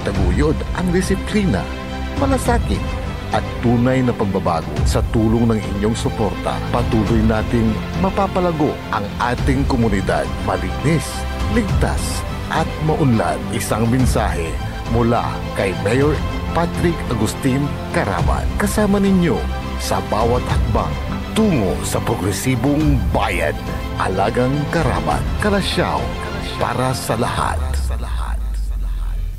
Itaguyod ang disiplina, malasakit, at tunay na pagbabago. Sa tulong ng inyong suporta, patuloy nating mapapalago ang ating komunidad. Malinis, ligtas, at maunlad. Isang mensahe mula kay Mayor Patrick Agustin Caraman. Kasama ninyo sa bawat hakbang tungo sa progresibong bayan. Alagang Caraman, Kalasyaw, para sa lahat.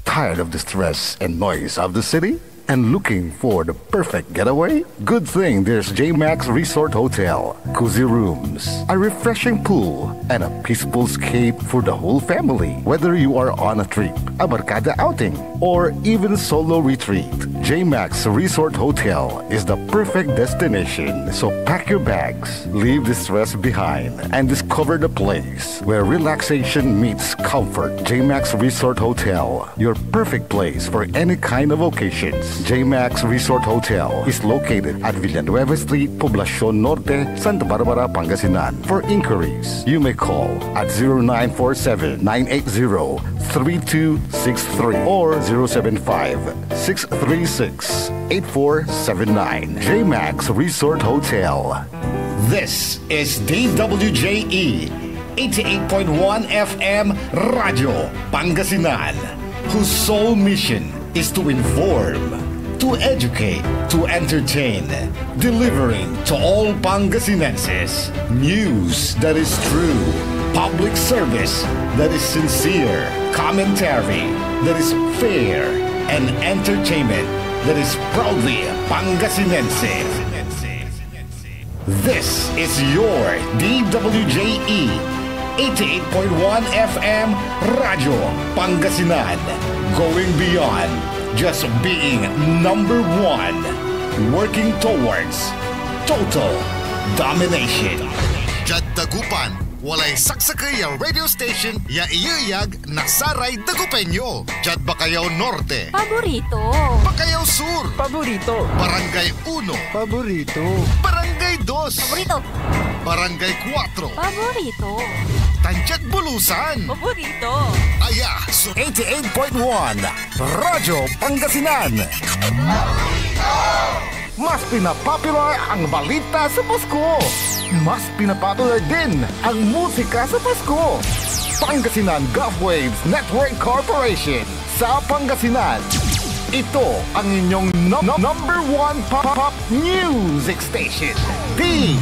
Tired of the stress and noise of the city? And looking for the perfect getaway? Good thing there's J-Max Resort Hotel. Cozy rooms, a refreshing pool, and a peaceful escape for the whole family. Whether you are on a trip, a barkada outing, or even solo retreat, J-Max Resort Hotel is the perfect destination. So pack your bags, leave the stress behind, and discover the place where relaxation meets comfort. J-Max Resort Hotel, your perfect place for any kind of occasions. J-Max Resort Hotel is located at Villanueva Street, Poblacion Norte, Santa Barbara, Pangasinan. For inquiries, you may call at 0947-980-3263 or 075-636-8479. J-Max Resort Hotel. This is DWJE 88.1 FM Radio Pangasinan, whose sole mission is to inform, to educate, to entertain, delivering to all Pangasinenses news that is true, public service that is sincere, commentary that is fair, and entertainment that is proudly Pangasinense. This is your DWJE 88.1 FM Radio Pangasinan, going beyond just being number one, working towards total domination. Jad Dagupan, walay saksakay ang radio station ya iyayag nasaray Dagupenyo. Jad Bacayao Norte, paborito. Bacayao Sur, paborito. Barangay 1, paborito. Barangay 2, Paborito. Barangay 4, Paborito. Tanchat Bulusan, Paborito. Aya, so 88.1 Radyo Pangasinan. Mas pinapopular ang balita sa Pasko. Mas pinapopular din ang musika sa Pasko. Pangasinan Golfwaves Network Corporation sa Pangasinan. Ito ang inyong number one pop music station. DWJE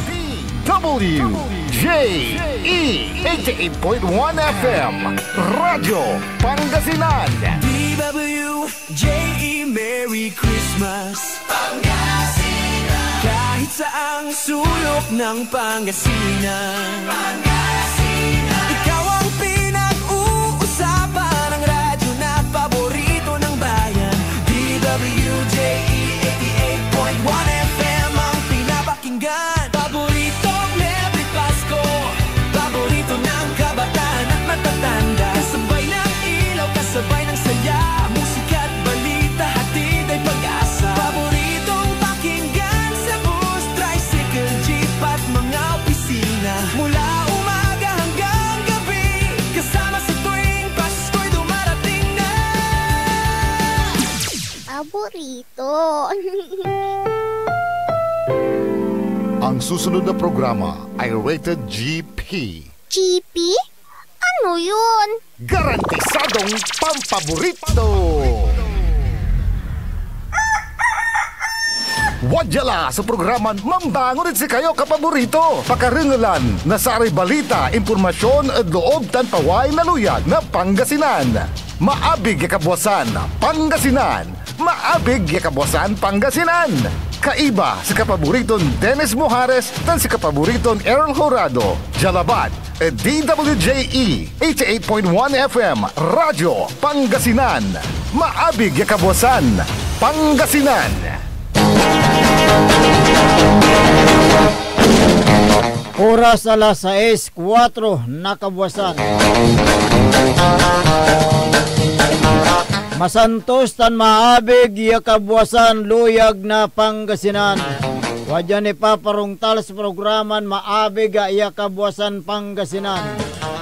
88.1 FM Radyo Pangasinan. DWJE Merry Christmas Pangasinan. Kahit saang sulok ng Pangasinan, ikaw ang pinag-uusapan ng radyo na paborito ng bayan. DWJE 88.1 FM ang pinapakinggan. Paboritong Merry Pasko, paborito ng kabataan at matatanda. Kasabay ng ilaw, kasabay ng saya, musika at balita, hatid ay pag-asa. Paboritong pakinggan sa bus, tricycle, jeep at mga opisina. Mula umaga hanggang gabi, kasama sa tuwing Pasko'y dumarating na. Paborito. Ang susunod na programa ay rated GP. GP? Ano yun? Garantisadong pampaborito! Wadyala sa programa Mambangon si kayo kapaborito. Pakaringalan, nasaray balita, impormasyon at loob tanpaway na luyag na Pangasinan. Maabig yakabwasan, Pangasinan. Maabig yakabwasan, Pangasinan. Kaiba si kapaboriton Dennis Mojares tan si kapaboriton Errol Horado. Jalabat, DWJE 88.1 FM Radyo Pangasinan. Maabig yakabwasan, Pangasinan. Oras alas 6:04 na kabuwasan. Masantos tan maabig ya kabuwasan luyag na Pangasinan. Wadya ni paparungtal sa programan maabig ya kabuwasan Pangasinan.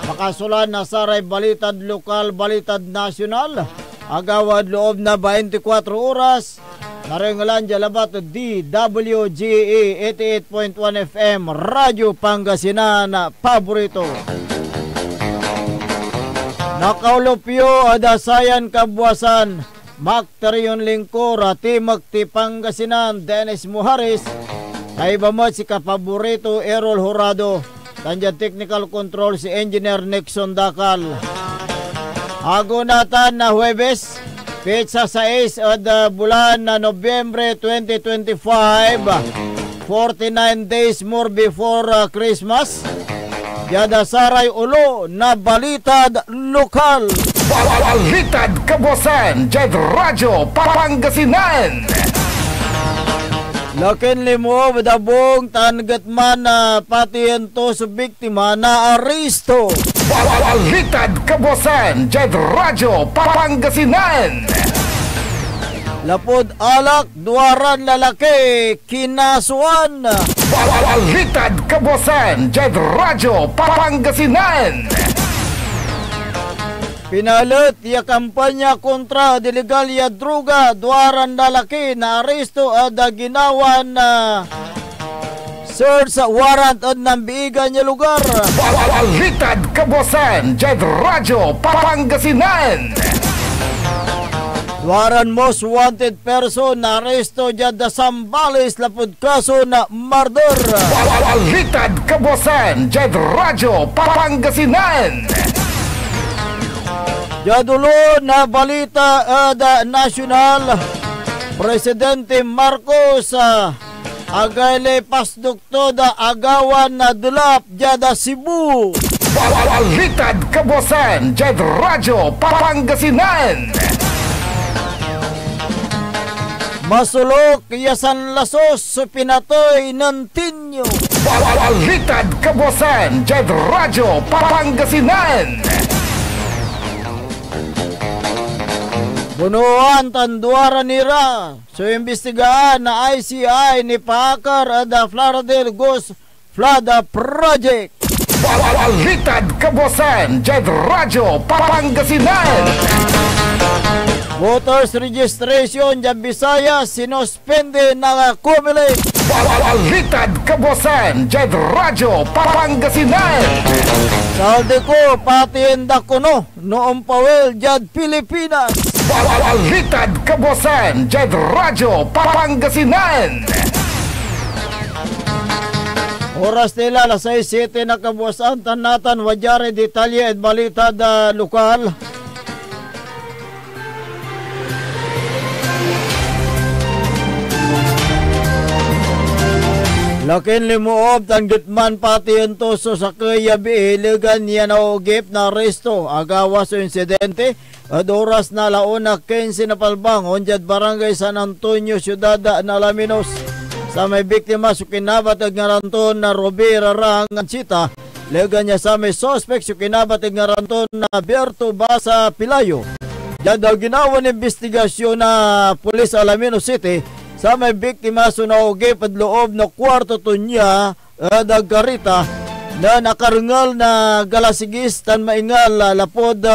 Makasulan na saray balitad lokal, balitad nasyonal. agawad loob na 24 oras. Naringalan jalabat DWGE 88.1 FM Radyo Pangasinan paborito. Nakaulopyo adasayan kabwasan Makterion Lingkura Timag ti Pangasinan Dennis Muharis ay bamot si kapaborito Errol Horado. Tanja technical control si Engineer Nixon Dakal. Agunatan na Huwebes, pizza 6 at bulan na Nobyembre 2025, 49 days more before Christmas. Yada saray ulo na balitad lokal. Balitad kabosan, Jed Radyo Pangasinan. Lakin limo dabong tangat man na patiento sa biktima na aristo. Balitad kabosan, Jed Radyo Pangasinan. Lapod alak, duwaran lalaki, kinasuan. Balitad kabosan, Jed Radyo Pangasinan. Pinalit ya kampanya kontra delegal ya droga, duwaran lalaki na aresto at ginawan na search warrant at nambiigan niya lugar. Balitad kabosan, Jed Radyo Pangasinan. Duwaran most wanted person na aresto dyan da Sambales lapod kaso na murder. Balitad kabosan, Jed Radyo Pangasinan. Jadulo na balita da nasyonal, Presidente Marcos agay pasdukto da agawan na dulap jada Cebu. Balitad kabosan, Jed Radyo Pangasinan. Masulok yasan lasos sa pinatoy ng tinyo. Balitad kabosan, Jed Radyo Pangasinan. Bunuan tanduara nira so imbestigaan na ICI ni Pakar at Floridel Ghost Flood Project. Balitad kabosan, Jed Radyo Pangasinan. Voters registration dyan Bisaya sinospende na kumili. Balitad kabosan, Jed Radyo Pangasinan. Salde ko patienda ko noong pawel dyan Pilipinas. Balitad kabosan, Jed Radyo Pangasinan. Oras nila alas 6:07 na kabuasan tanatan wadyari detalye at balita da lokal. Lakin limuob tanggitman pati ento so sa kayabi iligan niya na ogip na resto agawa sa insidente at oras na launa 15 na palbang onjad barangay San Antonio Ciudad na Alaminos sa may biktima sa kinabatag nga ranton na Robera Rangan Sita ligan niya sa may suspect sa kinabatag nga ranton na Berto Basa Pilayo. Diyan daw ginawa ng investigasyon na pulis Alaminos City sa may biktima sunaugi padloob na kwarto to niya daggarita na nakarengal na galasigis tan maingal lapod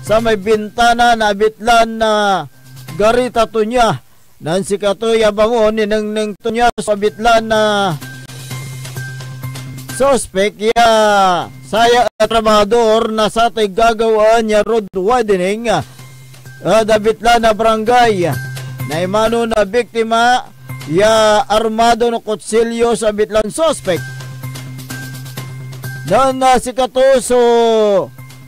sa may bintana na bitlan na garita to niya nan si katoya bangon ninang to niya sa bitlan na suspect ya saya trabahador na sa tay gagawaan niya road widening dabitlan na barangay na imano na biktima ya armado na kutsilyo sa bitlan suspect. Dan si katuso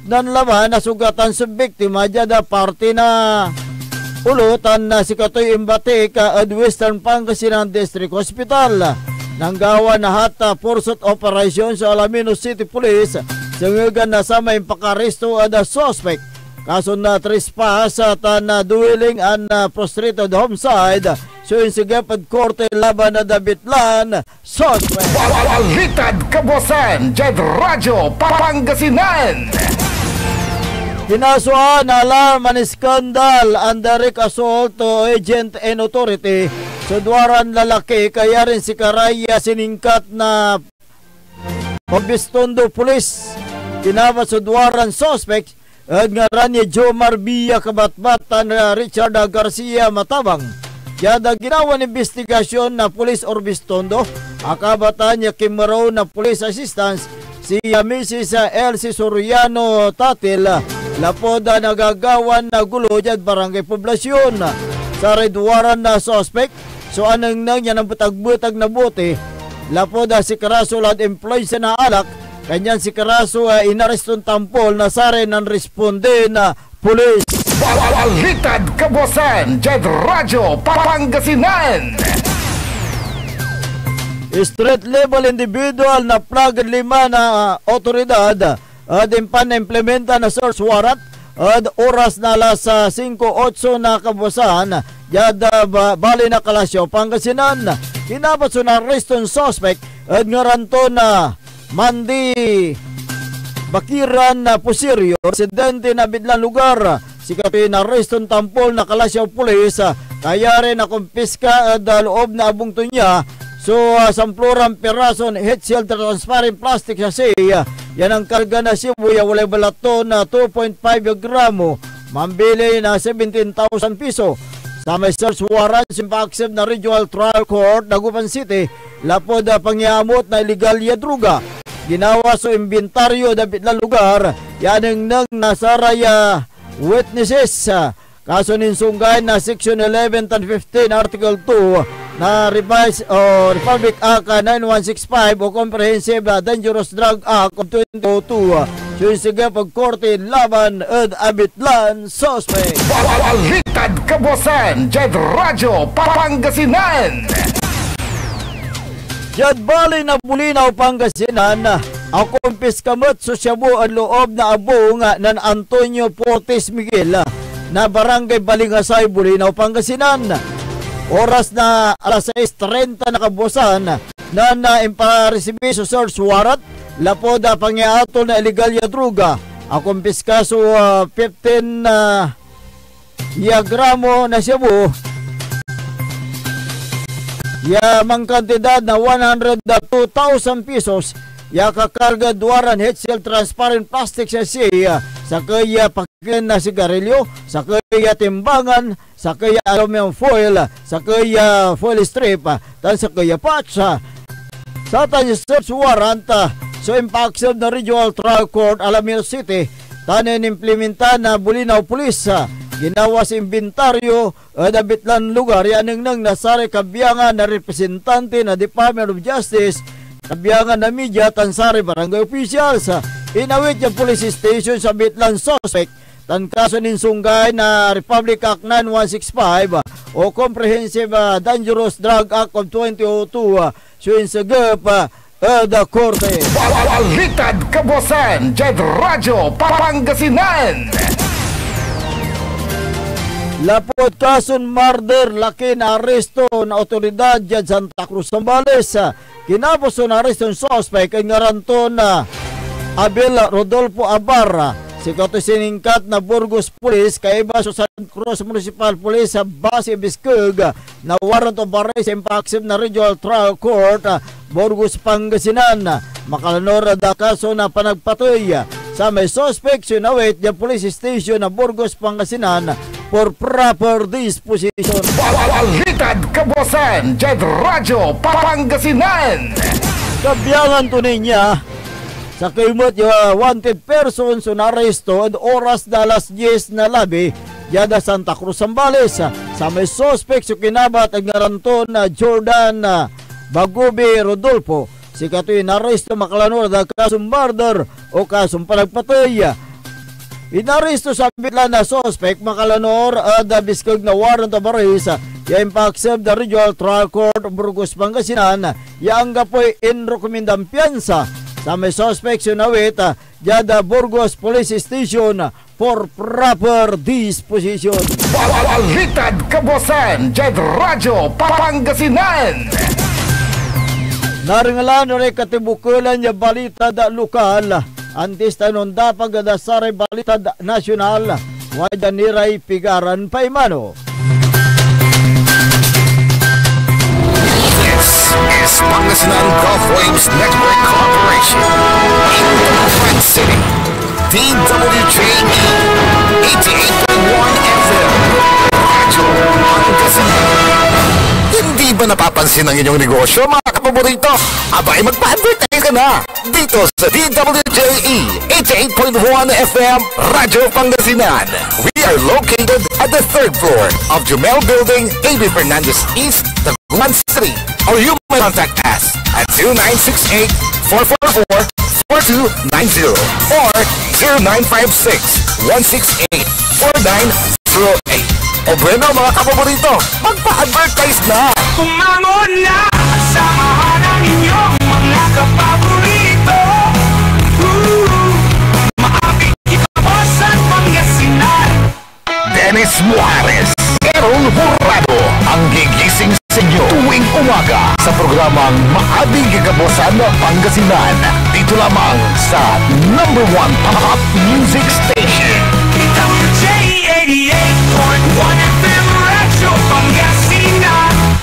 dan laman nasugatan sa biktima jada parte na ulutan na si katoy imbate ka at Western Pangasinan District Hospital. Nanggawa na hata pursuit operation sa Alaminos City Police sangagan na sa may pakaresto ada suspect. Kaso na trespass at na dueling and prostrated homicide so yung sigapad korte laban na dabitlan suspect. Balitad kabosan, Jed Radyo Pangasinan. Kinasuhan alarm and scandal and direct assault to agent and authority sa duwaran lalaki kaya rin si Karaya siningkat na Pabistondo Police kinawa sa duwaran suspect at ngaran ni Jomar Villa kabatbatan na Richard Garcia Matabang. Yada ginawa ng investigasyon na Police Orbistondo, akabatan niya Kimaro na Police Assistance, si Mrs. Elsie Soriano Tatil, lapoda nagagawan na gulo dyan barangay poblasyon. Sa red warrant na suspect, so anang nang yan ang butag-butag na bote, lapoda si Karaso lad employee sa naalak, kanyan si Karaso inarestong tampol na sare ng responde na pulis. Balitad Kabosan, Jed Radyo, Pangasinan. Street level individual na plug 5 na otoridad at implementa na search warrant at oras na alas 5:08 na Kabosan yada bali na Kalasyaw, Pangasinan. Kinabaso na arreston suspect at ngaranto na Mandi Bakiran na Pusirio, residente na bidlang lugar. Si katoy na arreston tampol na Kalasyaw Police, kaya rin na kumpiska at loob na abong tunya. So, samploran perason heat shield transparent plastic sa siya. Yan ang karga na sibuya, walay balato na 2.5 gramo. Mambili na 17,000 piso. Sa may search warrant, simpa-accept na Regional Trial Court, Dagupan City, lapod pangyamot na illegal ya druga. Ginawa sa inventaryo dapat na lugar, yan ang nang nasaraya witnesses. Kaso ninsunggahan na Section 11 and 15, Article 2, na Revised Republic Act 9165 o Comprehensive Dangerous Drug Act of 2002. Sige pagkorte laban at abitlan suspect. Balitad Kabosan, Jed Radyo, Pangasinan. Jad bali na Bulinaw, Pangasinan, ako kumpis kamot so Shabu ang loob na abong ng Antonio Portes Miguel na barangay Balingasay, Bulinaw, Pangasinan. Oras na alas 6:30 na Kabosan na imparesibi sa search warrant, lapoda pangyaatol na illegal ya druga. Akong piskaso 15 gramo na Shabu. Ya mang kantidad na 102,000 pesos. Ya kakarga duwaran heat shield transparent plastic sa siya. Sa kaya pakin na sigarilyo, sa kaya timbangan, sa kaya aluminum foil, sa kaya foil strip, tan sa kaya patsa. Sa tanya search warrant, so impact na Regional Trial Court, Alameda City, tanin implementa na Bulinaw Police, ginawa sa inventaryo, dabitlan lugar, yanang nang nasari kabiyangan na representante na Department of Justice, kabiyangan na media, tansari barangay officials, inawit yung police station sa bitlan suspect, tan kaso ninsunggay na Republic Act 9165 o Comprehensive Dangerous Drug Act of 2002, suin sa GAP, the Korte. Balitad Kabosan, Jed Radyo, Pangasinan. Lapot kason murder, laki na aresto na otoridad dyan Santa Cruz, Zambales. Kinapos na aresto ng suspect ay ngaranto na Abel Rodolfo Abarra, si katusiningkat na Burgos Police, kaiba sa Santa Cruz Municipal Police sa base Biskug na warrant of arrest impact na Regional Trial Court, Burgos, Pangasinan. Makalanora da kaso na panagpatoy sa may suspect sinawit yung police station na Burgos, Pangasinan for proper disposition. Balitad Kabosan, Jed Radyo, Pangasinan. Kabiyangan tunay niya sa kaimot yung wanted person so na-aresto at oras na alas 10 na labi yada Santa Cruz, Zambales. Sa may suspect so kinabat ang ngaranto na Jordan Bagubi Rodolfo. Si katoy na-aresto makalanor na kasong murder o kasong panagpatay. Inaresto sa bitlan na suspect makalanor at biskog na warrant of arrest ya impact the Regional Trial Court Burgos, Pangasinan. Yang gapoy in rekomendang piyansa sa may suspect sinawit yada Burgos Police Station for proper disposition. Balitad Kabosan, Jed Radyo, Pangasinan. Naringalan rin katibukulan niya balita da lokal. Antes tanon dapag dasare balita da nasyonal. Wajan niray pigaran paimano. This is Pangasinan Gulf Waves Network Corporation in Dagupan City. DWJE 88.1 FM Radyo Pangasinan. Hindi ba napapansin ang inyong negosyo, mga kapaborito? Abay, magpa-advertise ka na dito sa DWJE 88.1 FM Radyo Pangasinan. We are located at the 3rd floor of Jumel Building, A.B. Fernandez East, Taguan City. Or you may contact us at 0968-444-4290 or 0956-168-4908. O bueno, mga kapaborito, magpa-advertise na! Kumangon na! Samahan ang inyong mga kapaborito. Maapit kinabosan Pangasinan. Dennis Muarez, Errol Hurado, ang gigising sa inyo tuwing umaga sa programang Maabing Kagabosan Pangasinan. Dito lamang sa #1 Pop Music Station. DWJ 88.1 FM Radyo Pangasinan.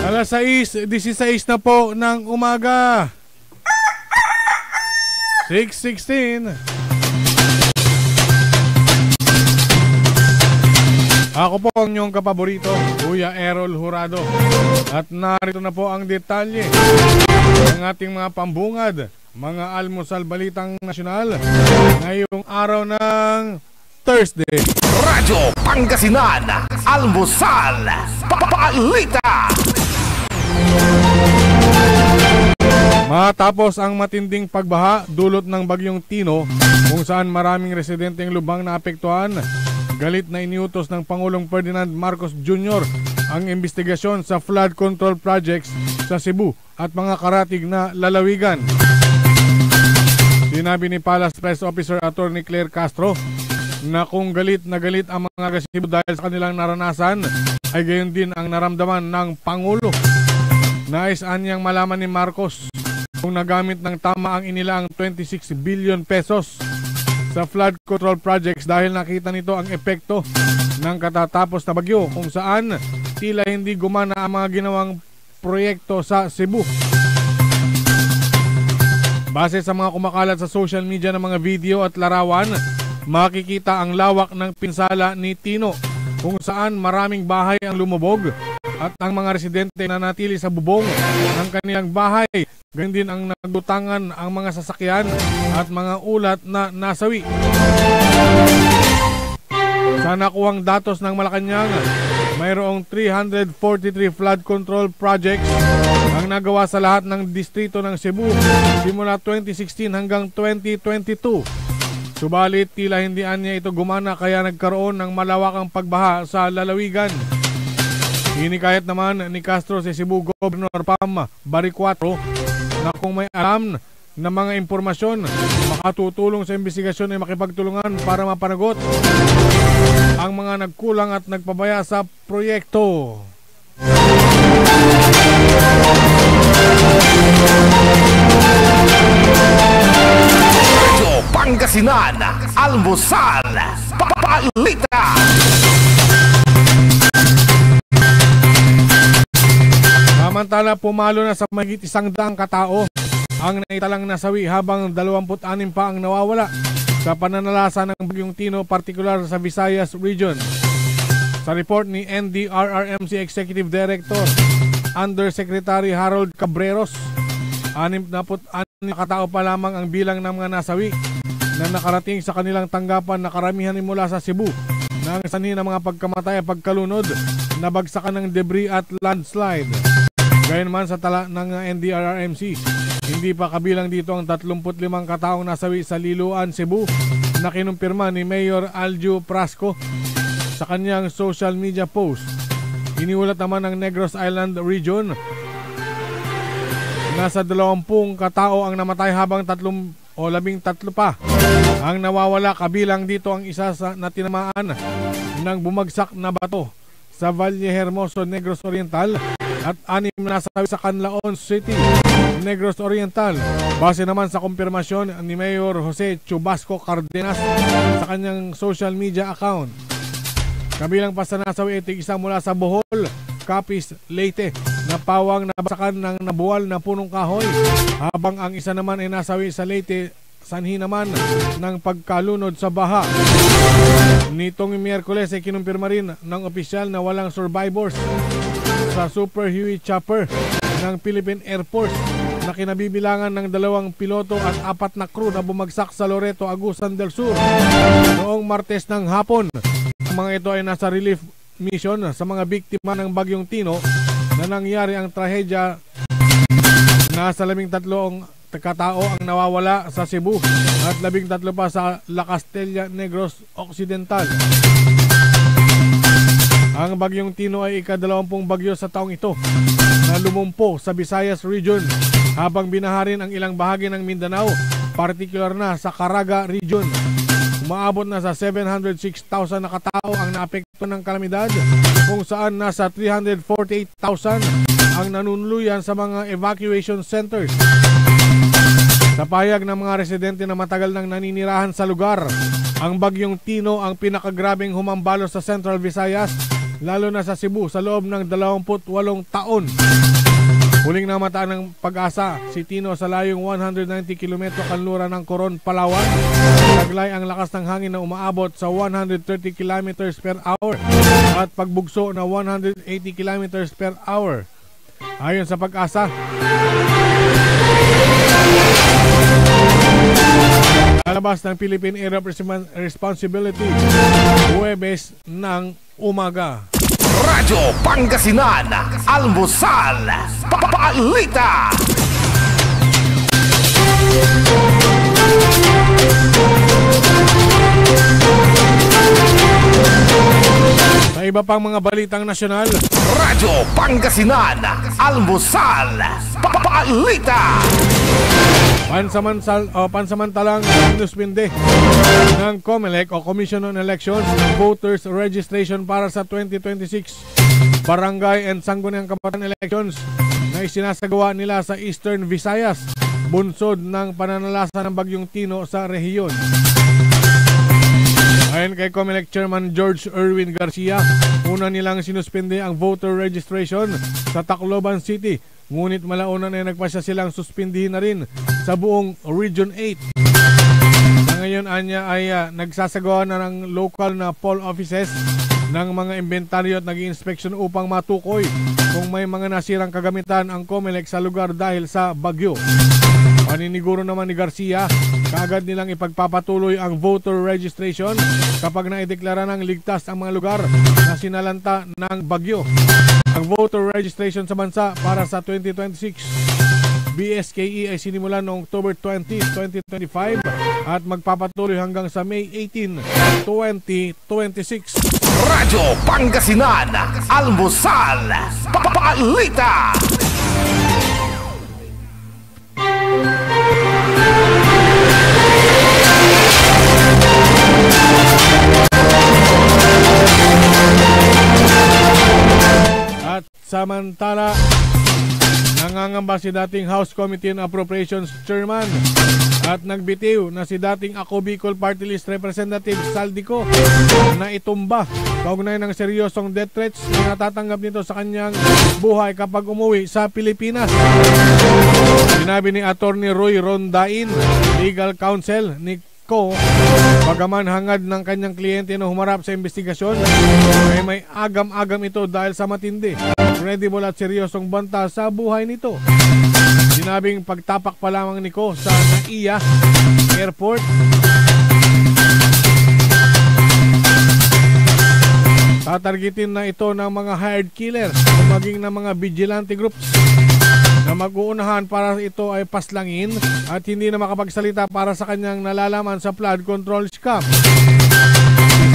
Alas 6:16 na po ng umaga. 6:16. Ako po ang inyong kapaborito, Kuya Errol Hurado. At narito na po ang detalye ng ating mga pambungad, mga almusal balitang nasyonal ngayong araw ng Thursday. Radyo Pangasinan, Almusal, Balita. Matapos ang matinding pagbaha dulot ng bagyong Tino, kung saan maraming residenteng lubang na apektuhan, galit na iniutos ng Pangulong Ferdinand Marcos Jr. ang investigasyon sa flood control projects sa Cebu at mga karatig na lalawigan. Sinabi ni Palace Press Officer Attorney Claire Castro na kung galit na galit ang mga Cebu dahil sa kanilang naranasan, ay gayon din ang naramdaman ng Pangulo. Nais niyang malaman ni Marcos kung nagamit ng tama ang inilaang 26 billion pesos sa flood control projects dahil nakita nito ang epekto ng katatapos na bagyo kung saan tila hindi gumana ang mga ginawang proyekto sa Cebu. Base sa mga kumakalat sa social media ng mga video at larawan, makikita ang lawak ng pinsala ni Tino kung saan maraming bahay ang lumubog at ang mga residente na natili sa bubong ng kanilang bahay. Ganyan din ang nagbutangan ang mga sasakyan at mga ulat na nasawi. Sa nakuwang datos ng Malacanang, mayroong 343 flood control projects ang nagawa sa lahat ng distrito ng Cebu simula 2016 hanggang 2022. Subalit tila hindi niya ito gumana kaya nagkaroon ng malawakang pagbaha sa lalawigan. Hinikayat naman ni Castro si Cebu Governor Pam Baricuatro na kung may alam na mga impormasyon makatutulong sa investigasyon ay makipagtulungan para mapanagot ang mga nagkulang at nagpabaya sa proyekto. Pangasinan, Almusal, Balita. Samantala, pumalo na sa mahigit 100 katao ang naitalang nasawi habang 26 pa ang nawawala sa pananalasa ng bagyong Tino, partikular sa Visayas Region. Sa report ni NDRRMC Executive Director Undersecretary Harold Cabreros, 66 katao pa lamang ang bilang ng mga nasawi na nakarating sa kanilang tanggapan na karamihan ay mula sa Cebu na ang sanhi ng mga pagkamatay at pagkalunod na bagsakan ng debris at landslide. Gayunman sa tala ng NDRRMC, hindi pa kabilang dito ang 35 kataong nasawi sa Liloan, Cebu na kinumpirma ni Mayor Aljo Prasco sa kanyang social media post. Iniulat naman ng Negros Island Region nasa 20 katao ang namatay habang 13 pa ang nawawala, kabilang dito ang isa na tinamaan ng bumagsak na bato sa Valle Hermoso, Negros Oriental at 6 na nasawi sa Canlaon City, Negros Oriental. Base naman sa kumpirmasyon ni Mayor Jose Chubasco Cardenas sa kanyang social media account. Kabilang pa sa nasawi, isa mula sa Bohol, Capiz, Leyte na pawang nabasakan ng nabuwal na punong kahoy, habang ang isa naman ay nasawi sa Leyte, sanhi naman ng pagkalunod sa baha. Nitong Miyerkules ay kinumpirma rin ng opisyal na walang survivors sa Super Huey Chopper ng Philippine Air Force na kinabibilangan ng 2 piloto at 4 na crew na bumagsak sa Loreto, Agusan del Sur noong Martes ng hapon. Ang mga ito ay nasa relief mission sa mga biktima ng Bagyong Tino na nangyari ang trahedya. Nasa 13 katao ang nawawala sa Cebu at 13 pa sa La Castilla Negros Occidental. Ang Bagyong Tino ay ika-20 bagyo sa taong ito na lumumpo sa Visayas Region, habang binaharin ang ilang bahagi ng Mindanao, partikular na sa Caraga Region. Umaabot na sa 706,000 na katao ang naapekto ng kalamidad, kung saan nasa 348,000 ang nanunuluyan sa mga evacuation centers. Sa pahayag ng mga residente na matagal nang naninirahan sa lugar, ang Bagyong Tino ang pinakagrabeng humambalo sa Central Visayas, lalo na sa Cebu sa loob ng 28 taon. Huling namataan ng Pag-asa si Tino sa layong 190 km kanluran ng Coron, Palawan. Taglay ang lakas ng hangin na umaabot sa 130 km per hour at pagbugso na 180 km per hour. Ayon sa Pag-asa, lalabas ng Philippine Area of Responsibility Huwebes ng umaga. Radyo Pangasinan, Almusal, Papalita. Sa iba pang mga balitang nasyonal, Radyo Pangasinan, Almusal, Papalita. Pansamantalang sinuspinde ng COMELEC o Commission on Elections voters registration para sa 2026 Barangay and Sangguniang Kabataan Elections na isinasagawa nila sa Eastern Visayas, bunsod ng pananalasa ng Bagyong Tino sa rehiyon. Ayon kay COMELEC Chairman George Erwin Garcia, una nilang sinuspinde ang voter registration sa Tacloban City, ngunit malaunan ay nagpasya silang suspindihin na rin sa buong Region 8. Na ngayon anya ay nagsasagawa na ng local na poll offices ng mga inventaryo at nag-i-inspection upang matukoy kung may mga nasirang kagamitan ang COMELEC sa lugar dahil sa bagyo. Paniniguro naman ni Garcia, kaagad nilang ipagpapatuloy ang voter registration kapag naideklara ng ligtas ang mga lugar na sinalanta ng bagyo. Ang voter registration sa bansa para sa 2026 BSKE ay sinimulan noong October 20, 2025 at magpapatuloy hanggang sa May 18, 2026. Radyo Pangasinan, Almusal, Papalita. At samantala, nangangamba si dating House Committee on Appropriations Chairman at nagbitiw na si dating Ako Bicol Party List Representative Saldico na itumba kaugnay ng seryosong death threats na natatanggap nito sa kanyang buhay kapag umuwi sa Pilipinas. Sinabi ni Attorney Roy Rondain, Legal Counsel ni Ko, bagaman hangad ng kanyang kliyente na humarap sa investigasyon, ay may agam-agam ito dahil sa matindi, credible at seryosong banta sa buhay nito. Sinabing pagtapak pa lamang ni Ko sa NAIA Airport, tatargetin na ito ng mga hired killer o maging ng mga vigilante groups na mag-uunahan para ito ay paslangin at hindi na makapagsalita para sa kanyang nalalaman sa flood control scam.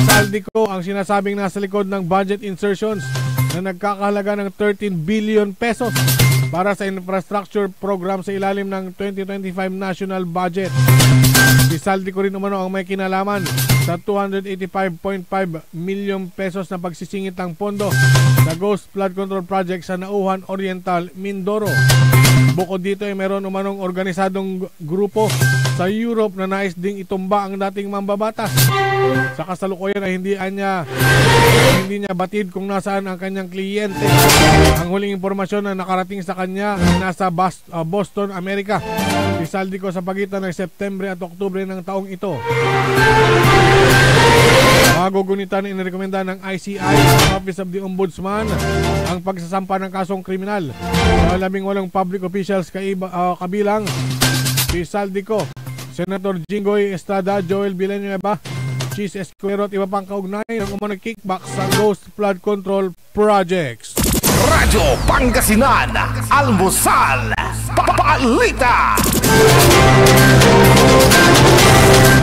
Saldico ang sinasabing nasa likod ng budget insertions na nagkakahalaga ng 13 billion pesos para sa infrastructure program sa ilalim ng 2025 national budget. Si Saldico rin umano ang may kinalaman sa 285.5 million pesos na pagsisingit ng pondo sa Ghost Flood Control Project sa Nauhan Oriental, Mindoro. Bukod dito ay meron umanong organisadong grupo sa Europe na nais ding itumba ang dating mambabatas. Sa kasalukuyan ay hindi niya batid kung nasaan ang kanyang kliyente. Ang huling impormasyon na nakarating sa kanya ay nasa Boston, Amerika. Si Saldico sa pagitan ng Septembre at Oktubre ng taong ito. Magugunitan na inirekomenda ng ICI, Office of the Ombudsman, ang pagsasampa ng kasong kriminal sa 18 public officials kabilang si Saldico, Senator Jinggoy Estrada, Joel Villanueva, Chis Escuero at iba pang kaugnay ng umunang kickback sa Ghost Flood Control Projects. Radyo Pangasinan, Almusal, Balita.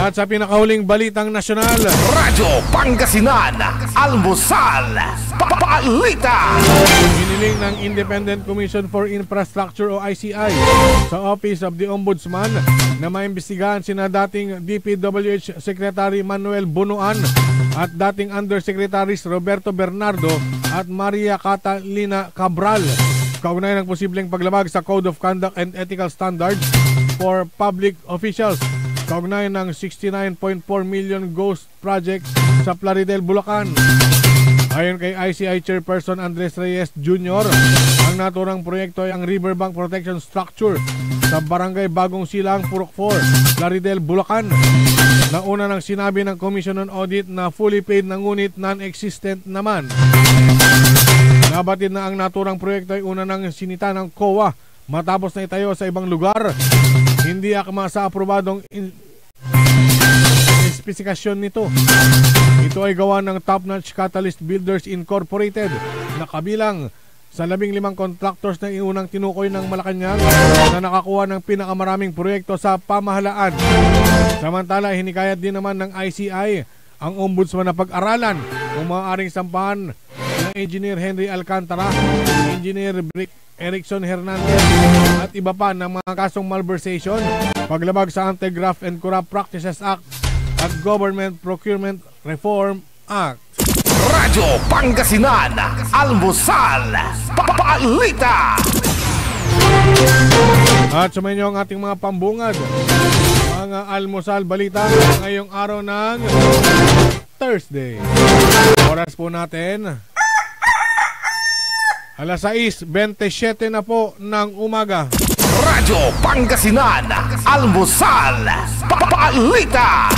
At sa pinakahuling balitang nasyonal, Radyo Pangasinan, Almusal, Balita. hiniling ng Independent Commission for Infrastructure o ICI sa Office of the Ombudsman na maimbestigahan sina dating DPWH Secretary Manuel Bunuan at dating Undersecretaries Roberto Bernardo at Maria Catalina Cabral kaugnay ng posibleng paglabag sa Code of Conduct and Ethical Standards for Public Officials kaugnay ng 69.4 million ghost project sa Plaridel, Bulacan. Ayon kay ICI Chairperson Andres Reyes Jr., ang naturang proyekto ay ang Riverbank Protection Structure sa Barangay Bagong Silang, Purok 4, Plaridel, Bulacan. Nauna nang sinabi ng Commission on Audit na fully paid na ngunit non-existent naman. Nabatid na ang naturang proyekto ay una nang sinita ng COA matapos na itayo sa ibang lugar. Hindi akma sa aprobadong espesikasyon nito. Ito ay gawa ng Top Notch Catalyst Builders Incorporated na kabilang sa 15 contractors na iunang tinukoy ng Malacanang na nakakuha ng pinakamaraming proyekto sa pamahalaan. Samantala, hinikayat din naman ng ICI ang ombudsman na pag-aralan kung maaaring sampahan ng Engineer Henry Alcantara, Engineer Erickson Hernandez at iba pa ng mga kasong malversation, paglabag sa Anti-Graft and Corrupt Practices Act at Government Procurement Reform Act. Radyo Pangasinan, Almusal, Balita. At sumainyo ang ating mga pambungad, mga almusal balita ngayong araw ng Thursday. Oras po natin alas 6:27 na po ng umaga. Radyo Pangasinan, Almusal, Balita.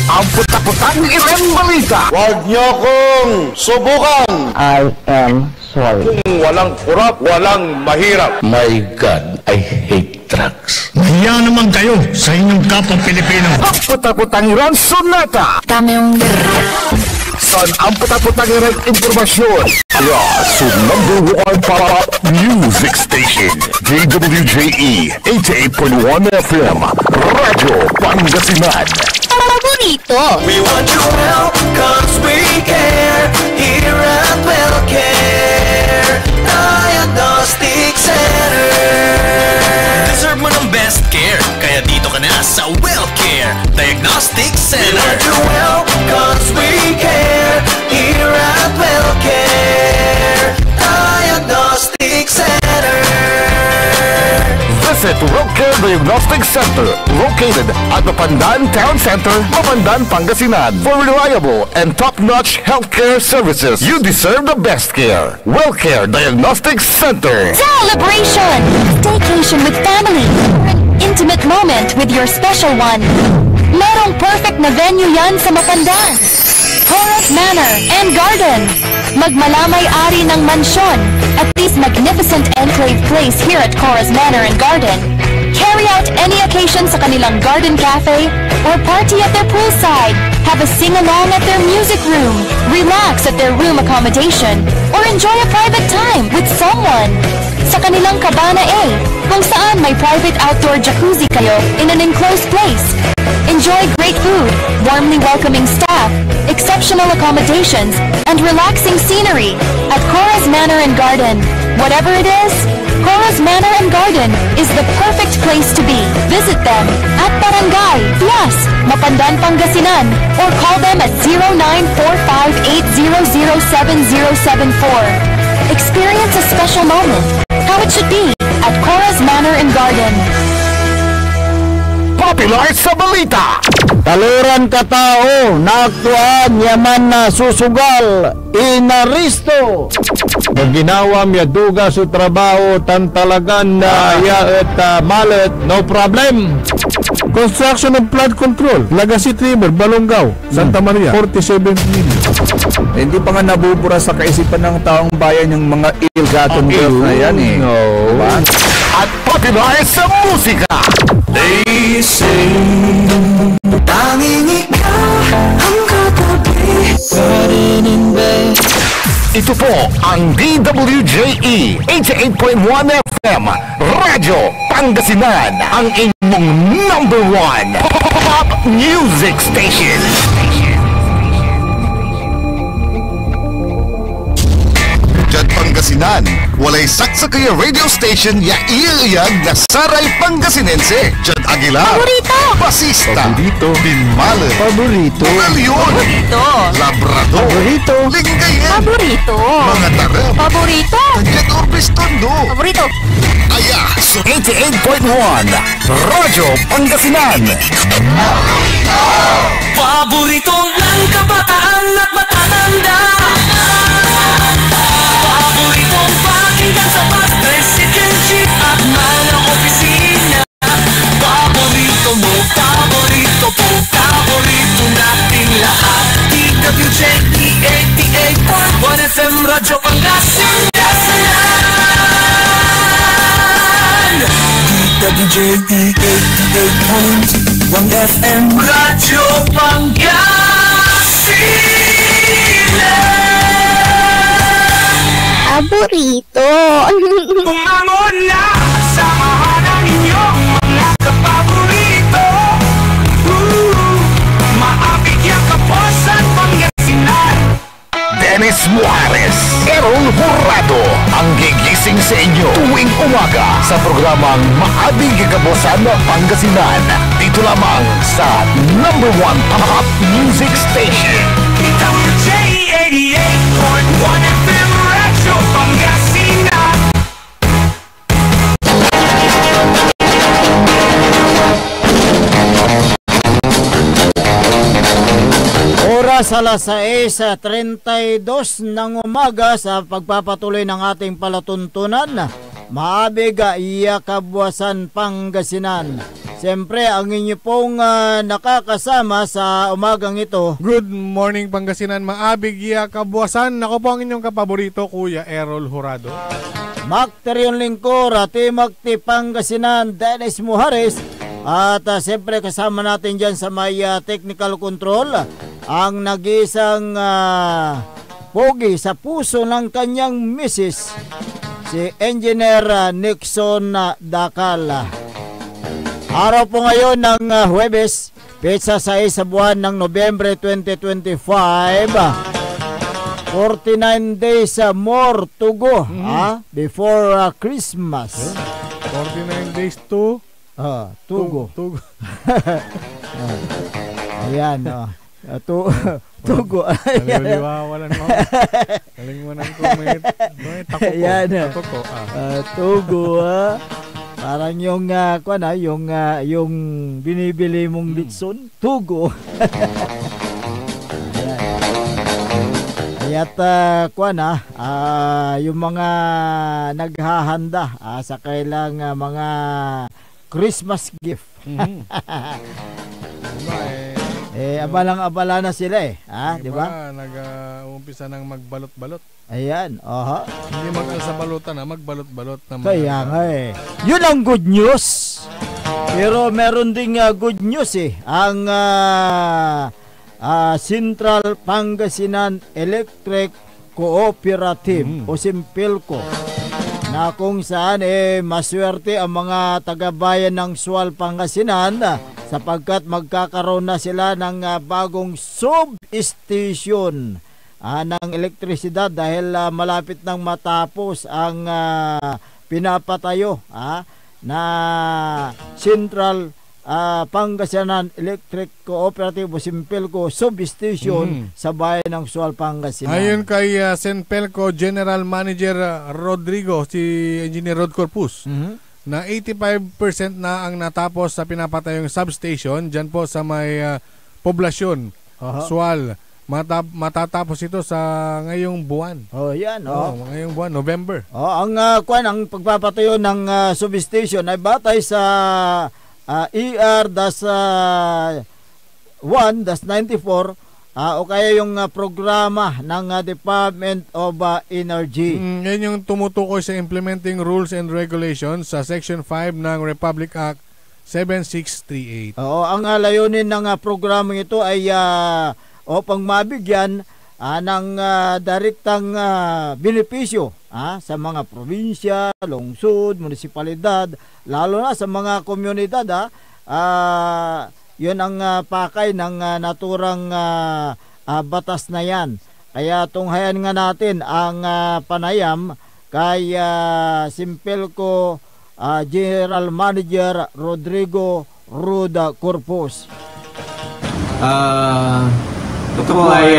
Ang puta-putang ilang balita. Huwag niyo kong subukan. I am sorry. Kung walang kurap, walang mahirap. My God, I hate drugs. Mahiya naman kayo sa inyong kapwa Pilipino. Ang puta-putang ilang sonata. Dami yung San ang puta-putang ilang informasyon. Sa #1 pop music station, JWJE 88.1 FM, Radyo Pangasinan. paborito. We want your help, cause we care. Here at WellCare Diagnostic Center. Deserve mo ng best care, kaya dito ka na sa WellCare Diagnostic Center. We want your help, cause we care. Here at WellCare Diagnostic Center. Visit WellCare Diagnostic Center, located at Mapandan Town Center, Mapandan, Pangasinan. For reliable and top-notch healthcare services, you deserve the best care. WellCare Diagnostic Center. Celebration! Staycation with family. An intimate moment with your special one. Merong perfect na venue yan sa Mapandan. Coras Manor and Garden. Magmalamay-ari ng mansyon at this magnificent enclave place here at Coras Manor and Garden. Carry out any occasion sa kanilang garden cafe or party at their poolside. Have a sing-along at their music room. Relax at their room accommodation or enjoy a private time with someone. Sa kanilang Cabana A, kung saan may private outdoor jacuzzi kayo in an enclosed place. Enjoy great food, warmly welcoming staff, exceptional accommodations, and relaxing scenery at Coras Manor and Garden. Whatever it is, Coras Manor and Garden is the perfect place to be. Visit them at Barangay Pias, Mapandan, Pangasinan, or call them at 0945-800-7074. Experience a special moment, how it should be, at Coras Manor and Garden. Popular sa balita. Taluran katao na aktuan yaman na susugal inaristo. Ginawa miya duga sa trabaho tan talagan na yaet malet no problem. Construction of flood control, Legacy River, Balongaw, Santa Maria, 47 million. Hindi pa nga nabubura sa kaisipan ng taong bayan yung mga ill-gotten wealth na yan eh. No. Diba? At popular sa musika. They say tanging ikaw ang katabi pa rin in bed. Ito po ang DWJE 88.1 FM Radyo Pangasinan, ang inyong #1 pop music station. Jad Pangasinan, walay saksakaya radio station ya iiyag na saray Pangasinense. Jad Aguilar, Paborito! Basista, Paborito. Binmale, Paborito. Pagalion, Paborito! Labrador, Paborito. Lingayen, Paborito! mga tarap, Paborito! Jad Orbis Tondo. Paborito! Aya, so 88.1 Radyo Pangasinan. Paborito ng kabataan at matatanda. Paboritong pakinggan sa bus, tricycle, jeep at mga opisina. Paborito mo, paborito po, paborito nating lahat. DWJE 88.1 FM Radyo Pangasinan. DWJE 88.1 FM Radyo Pangasinan. Paborito! Bumangon na, samahan ang inyong mga kapaborito. Maapit yung kaposan Pangasinan. Dennis Muarez, Errol Hurado, ang gigising sa inyo tuwing umaga sa programang Maabing Kagabosan Pangasinan. Dito lamang sa #1 pop music station. DWJE 88.1 FM Radyo Pangasinan. Oras alas 6:32 ng umaga sa pagpapatuloy ng ating palatuntunan. Maabig iya Kabuwasan Pangasinan. Siyempre ang inyo pong nakakasama sa umagang ito. Good morning Pangasinan, maabig iya Kabuwasan. Ako po ang inyong kapaborito, Kuya Errol Hurado. Makterion Lingkor, Timagti Pangasinan, Dennis Muhares. At siyempre kasama natin dyan sa may technical control ang nag-isang pogi sa puso ng kanyang misis, si Engineer Nixon Dakal. Araw po ngayon ng Huwebes, petsa 6 sa buwan ng Nobyembre 2025. 49 days more to go before Christmas. 49 days to Tugo. Tugo. Ayan, Tugo. Naliliwawalan mo. Galing mo ng kumit. Tako ko. Ayan. Tako ko. Tugo, parang yung, yung binibili mong litson. Tugo. Ayan. At, yung mga naghahanda sa kailang mga Christmas gift. Abalang-abala na sila di ba? Nag-uumpisa ng magbalot-balot. Ayan, Hindi mag-alsa balutan magbalot-balot na kaya nga Yun ang good news. Pero meron ding good news ang Central Pangasinan Electric Cooperative o Simpelco, na kung saan maswerte ang mga taga-bayan ng Sual, Pangasinan sapagkat magkakaroon na sila ng bagong substation ng elektrisidad dahil malapit nang matapos ang pinapatayo na Central Pangasinan Electric Cooperative o Simpelco substation sa bayan ng Sual, Pangasinan. Ayon kay Simpelco General Manager Rodrigo, si Engineer Rod Corpus, na 85% na ang natapos sa pinapatayong substation dyan po sa may poblasyon, Sual. Matatapos ito sa ngayong buwan. Ngayong buwan, November. Ang ang pagpapatayo ng substation ay batay sa ER-1-94 o kaya yung programa ng Department of Energy. Yan yung tumutukoy sa Implementing Rules and Regulations sa Section 5 ng Republic Act 7638. Ang layunin ng programang ito ay upang mabigyan ng direktang benepisyo sa mga probinsya, lungsod, munisipalidad, lalo na sa mga komunidad. Yun ang pakay ng naturang batas na yan. Kaya tunghayan nga natin ang panayam kay Simpelco General Manager Rodrigo Ruda Corpus. Ito po ay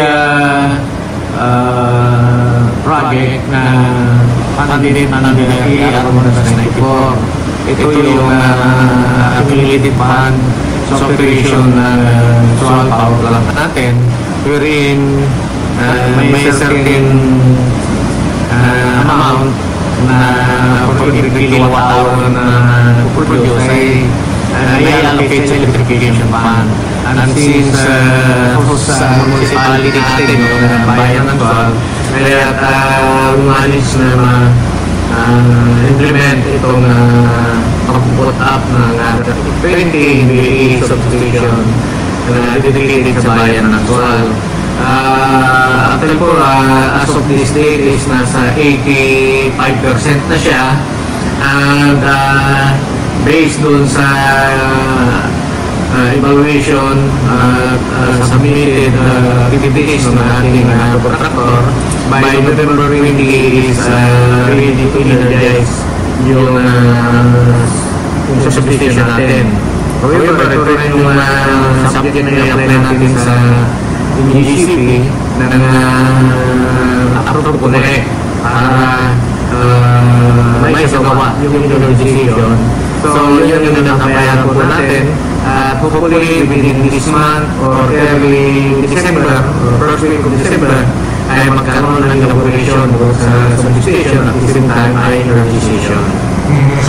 project na candidate ng ER-1-94. Ito yung accumulated fund sa operation ng solar power plant natin, wherein may certain amount na for every kilowatt hour na produce ay allocate sa electrification fund. And since sa municipality natin, yung bayan ng Sual, kaya umalis na implement itong pag-put up ng 20 MVA substation na dedicated sa bayan ng Sual. Actually po, as of this date is nasa 85% na siya, and based dun sa evaluation submitted activities ng ating contractor, by November 20 is ready to energize yung substation natin. However, ito rin yung subject na i-apply natin sa NGCP na approve ko na para may sagawa yung energization. So, yun yung nanabayan po natin. Hopefully, within this month or early December or first week of December, ay magkaroon ng elaboration sa substation at the same time ay energization.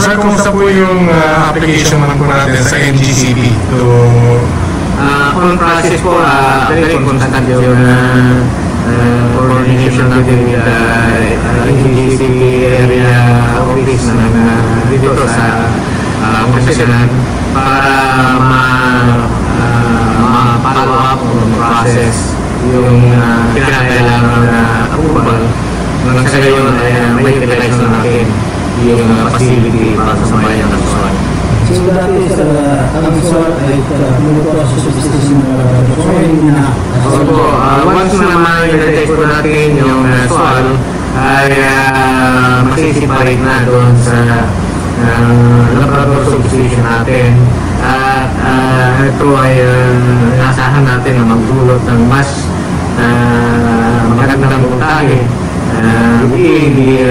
Sir, kumusta po yung application naman po natin sa NGCP to... On process po, very constant yung coordination natin with NGCP area office na dito sa Pangasinan para ma-follow up on process yung kinakailangan na approval nang sa gayon ay may utilize na natin yung facility para sa bayan ng Sual. So dati sa ang Sual ay muluto sa substation na once na ma-utilize po natin yung Sual ay masisiparate na doon sa Labrador substation natin, at ito ay nasahan natin na magdulot ng mas magandang puntahe hindi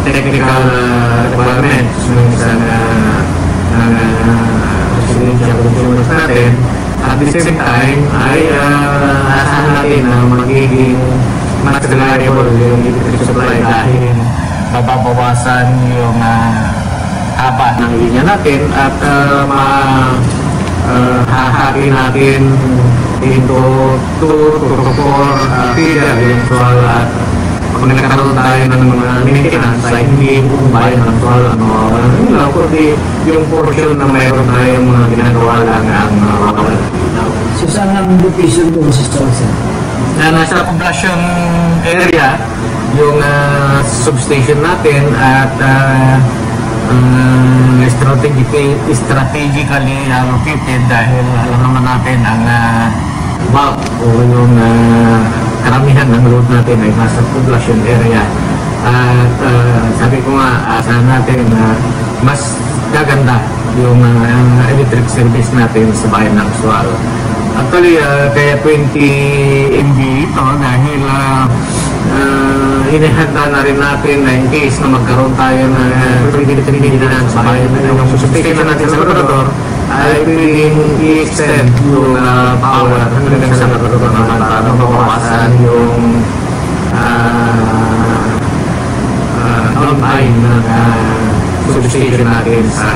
technical requirements ng isang residential consumers natin. At the same time ay nasahan natin na magiging mas reliable yung electric supply dahil mababawasan yung haba ng linya natin at hahati natin into 2 to 4 feeder yung Sual, at pag nagkaroon tayo ng mga maintenance ay hindi buong bayan ng Sual kundi yung portion na mayroon tayong mga ginagawa lang ang mawawala. So saan ang location po sa Sual, sir? Nasa poblasyon area yung substation natin, at strategically located dahil alam naman natin ang bulk o yung karamihan ng load natin ay nasa poblasyon area. At sabi ko nga, asahan natin na mas gaganda yung electric service natin sa bayan ng Sual. Actually, kaya 20 MB ito dahil inihanda na rin natin na in case na magkaroon tayo ng pwedeng sa bayan yung substation natin sa Labrador ay pwedeng i-extend yung power hanggang sa Labrador naman para mabawasan yung downtime ng substation natin sa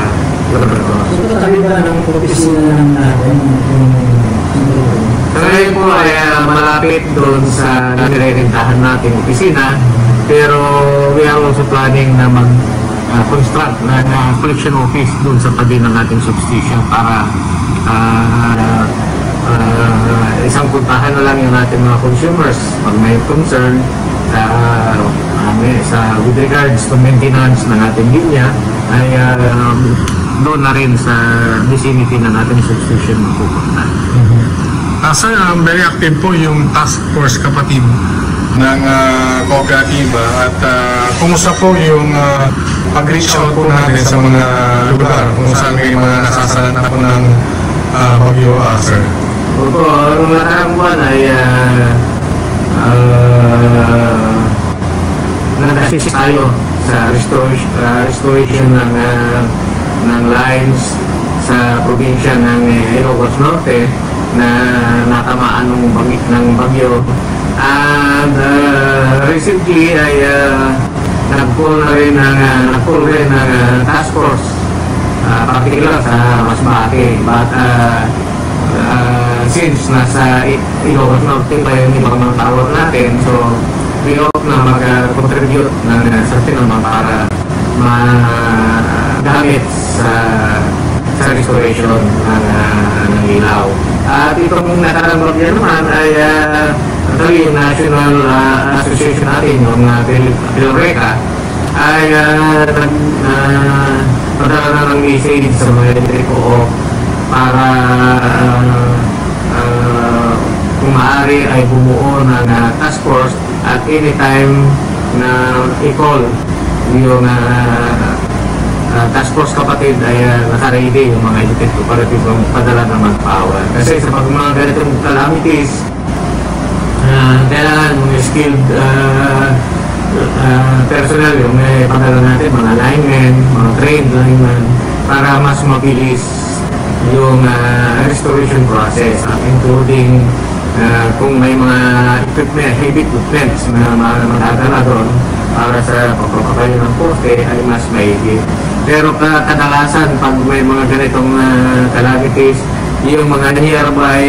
Labrador. So, katabi ba ng opisina ng natin? Ngayon po ay malapit doon sa nire-rentahan natin opisina, pero we are also planning na mag-construct ng collection office doon sa tabi ng ating substation para isang puntahan na lang yung ating mga consumers pag may concern with regards to maintenance ng ating linya ay doon na rin sa vicinity ng ating substation mapupunta. Sir, very active po yung task force kapatid ng kooperatiba at kumusta po yung pag-reach out po natin sa mga lugar kung saan may mga nasasalan po ng bagyo, sir? Opo, ang nakaraang buwan ay nag-assist tayo sa restoration ng lines sa probinsya ng Ilocos Norte na natamaan ng bagyo. And recently ay nag-pull rin ng task force particular sa Masbate, but since nasa Ilocos Norte pa yung ibang mga tower natin, so we hope na mag-contribute ng certain naman para magamit sa restoration ng ilaw. At itong nakarang bagyo naman ay yung National Association natin, yung PhilReca, ay padala na ng message sa mga electrico para kung maaari ay bumuo ng task force at anytime na i-call yung task force kapatid ay naka-ready yung mga electric cooperative ng padala ng manpower. Kasi sa pag mga ganitong calamities, kailangan mga skilled personnel yung may padala natin, mga linemen, mga trained linemen, para mas mabilis yung restoration process, including kung may mga equipment, heavy equipment na magdadala doon para sa pagpapakayo ng poste ay mas maigi. Pero kadalasan pag may mga ganitong calamities, yung mga nearby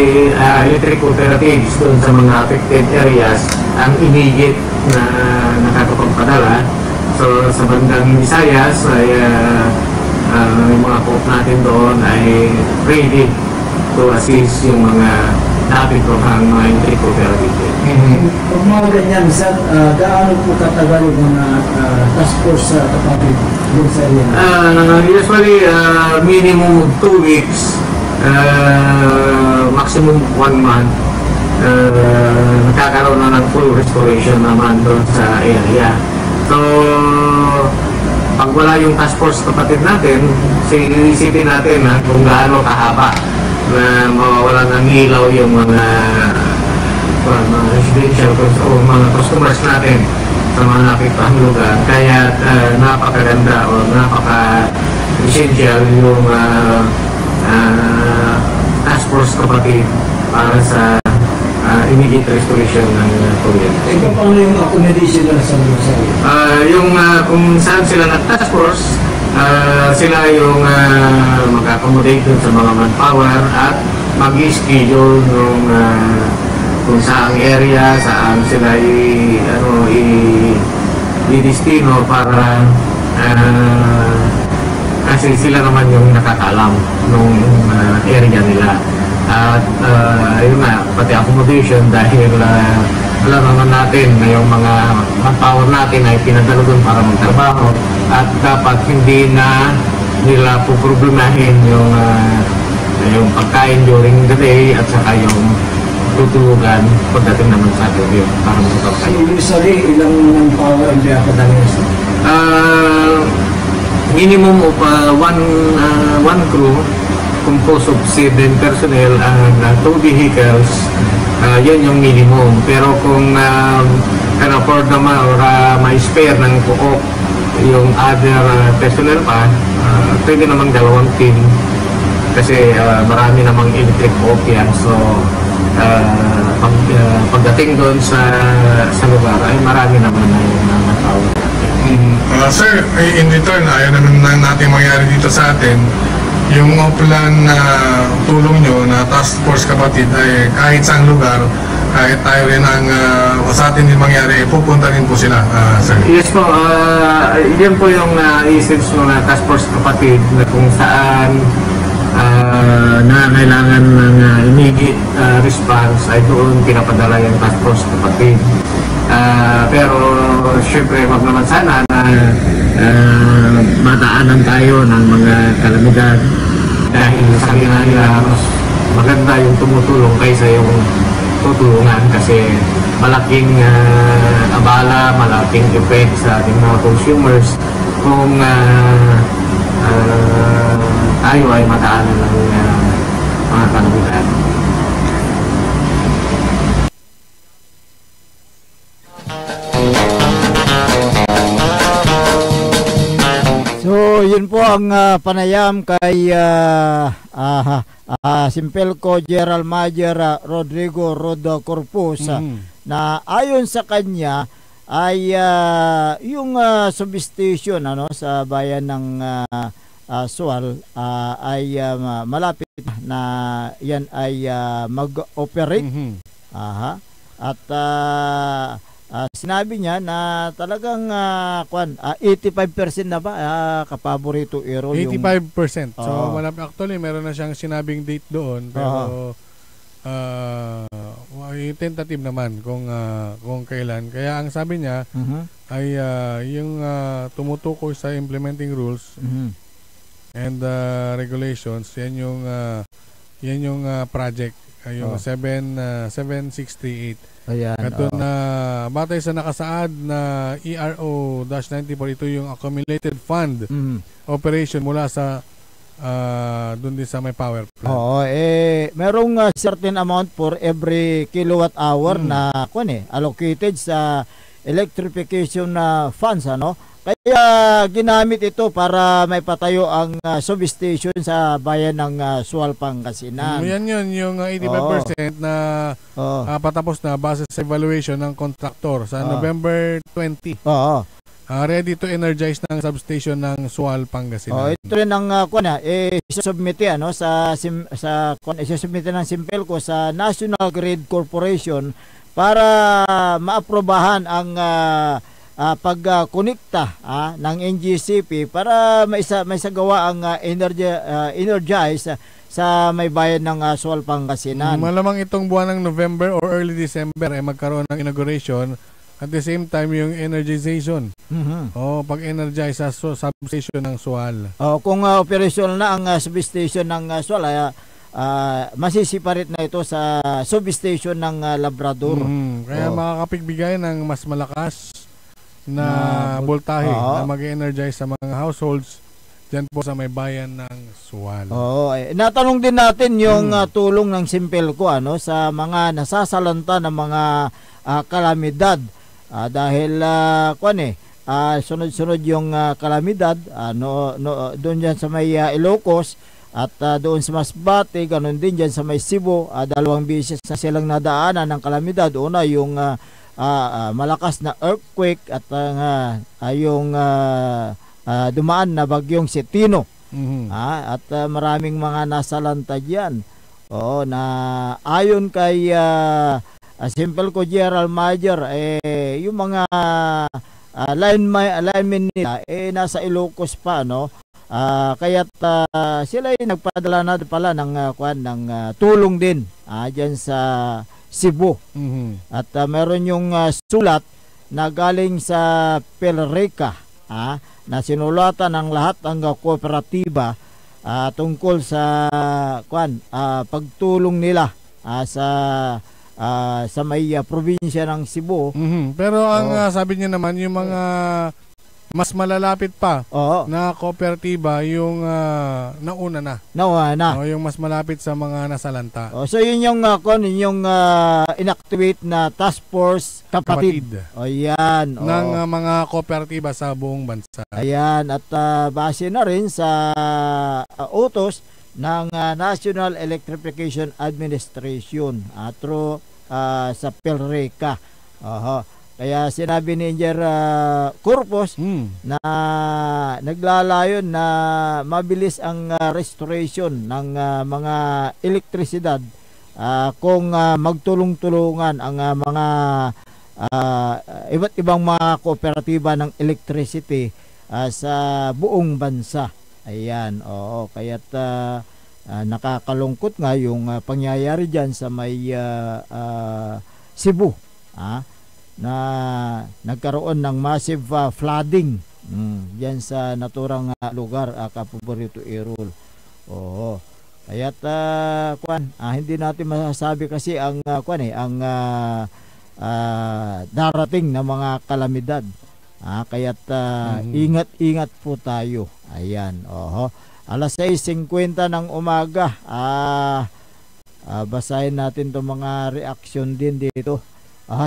electric cooperatives doon sa mga affected areas ang immediate na nakakapagpadala. So sa bandang Visayas ay yung mga coop natin doon ay ready to assist yung mga dapat ko ang mga electric cooperative. Pag mga ganyan, sir, gaano po katagal yung mga task force sa kapatid doon sa area? Usually, minimum 2 weeks, maximum 1 month, nagkakaroon na ng full restoration naman doon sa area. So, pag wala yung task force kapatid natin, isipin natin kung gaano kahaba na mawawala ng ilaw yung mga residential o mga customers natin sa mga napiktang lugar. Kaya napakaganda o napaka-essential yung task force kapatid para sa immediate restoration ng kuryente. Ikaw paano yung accommodation na sa mga sabi? Kung saan sila nag-task force, sila yung mag-accommodate dun sa mga manpower at mag-schedule yung kung saang area, saan sila i-destino para kasi sila naman yung nakakalam nung area nila. At yun nga, pati accommodation dahil alam naman natin na yung mga manpower natin ay pinadala doon para magtrabaho at dapat hindi na nila poproblemahin yung pagkain during the day at saka yung tutulugan pagdating naman sa gabi para magtrabaho. So usually, ilang manpower ang pinapadalas? Minimum of one crew composed of 7 personnel and 2 vehicles, yan yung minimum. Pero kung Pero for the may spare ng Coop yung other personnel pa, pwede namang dalawang team kasi marami namang electric Coop yan. So pagdating doon sa lugar ay marami naman na yung natawag. Sir, in return, ayaw naman natin mangyari dito sa atin. Yung plan na tulong nyo na task force kapatid ay kahit saan lugar, kahit tayo rin ang sa atin din mangyari, pupunta rin po sila, sir. Yes po, yun po yung essence ng task force kapatid na kung saan na kailangan ng immediate response ay doon pinapadala yung task force kapatid. Pero syempre wag naman sana na mataanan tayo ng mga kalamidad dahil sabi nga nila mas maganda yung tumutulong kaysa yung tutulungan kasi malaking abala, malaking effect sa ating mga consumers kung tayo ay mataanan ng mga kalamidad. So, yun po ang panayam kay Simpelco Gerald Mayer Rodrigo Roda Corpus na ayon sa kanya ay yung substation sa bayan ng Sual ay malapit na yan ay mag-operate. At sinabi niya na talagang 85% na ba kapaborito Ero yung 85%. So actually meron na siyang sinabing date doon pero tentative naman kung kailan. Kaya ang sabi niya ay yung tumutukoy sa implementing rules and regulations, yan yung project, yung 7638. Ayan. Ito na batay sa nakasaad na ERO-94, ito yung accumulated fund operation mula sa doon din sa may power plant. Oo, merong certain amount for every kilowatt hour na allocated sa electrification funds, Kaya ginamit ito para may patayo ang substation sa bayan ng Sual, Pangasinan. Yan yun, yung 85% na patapos na base sa evaluation ng contractor sa November 20. Ready to energize ng substation ng Sual, Pangasinan. Ito rin ang isasubmite isasubmite ng Simpelco sa National Grid Corporation para maaprobahan ang pagkonekta ng NGCP para may sagawa ang energize sa may bayan ng Sual, Pangasinan. Malamang itong buwan ng November or early December ay magkaroon ng inauguration at the same time yung energization. Pag-energize sa substation ng Sual. Kung operational na ang substation ng Sual, masisiparit na ito sa substation ng Labrador. Kaya makakapigbigay ng mas malakas na voltahe na mag-energize sa mga households dyan po sa may bayan ng Sual. Natanong din natin yung tulong ng Simpelco sa mga nasasalanta ng mga kalamidad dahil sunod-sunod yung kalamidad doon dyan sa may Ilocos at doon sa Masbate, ganun din dyan sa may Cebu. 2 beses na silang nadaanan ng kalamidad. Una yung malakas na earthquake at yung dumaan na bagyong Setino. At maraming mga nasalanta diyan. Na ayon kay Simpelco Gerald Mayer, yung mga alignment nila nasa Ilocos pa, kaya't sila ay nagpadala na pala ng tulong din diyan sa Cebu. At meron yung sulat na galing sa Pelreca na sinulatan ng lahat ng kooperatiba tungkol sa pagtulong nila sa may probinsya ng Cebu. Pero ang sabi niya naman yung mga mas malalapit pa Oo. na kooperatiba yung nauna na. Nauna. O, yung mas malapit sa mga nasalanta. So yun yung inactivate na Task Force Kapatid. O yan. Ng mga kooperatiba sa buong bansa. Ayan. At base na rin sa utos ng National Electrification Administration through sa PELRECA. Kaya sinabi ni Engineer Corpus na naglalayon na mabilis ang restoration ng mga elektrisidad kung magtulong-tulungan ang mga iba't ibang mga kooperatiba ng electricity sa buong bansa. Ayan, kaya't nakakalungkot nga yung pangyayari dyan sa may Cebu. Na nagkaroon ng massive flooding diyan sa naturang lugar, Capobarito Irul. Kaya't hindi natin masasabi kasi ang darating na mga kalamidad. Kaya't ingat-ingat po tayo. Ayan. Alas 6:50 ng umaga. Basahin natin 'tong mga reaction din dito.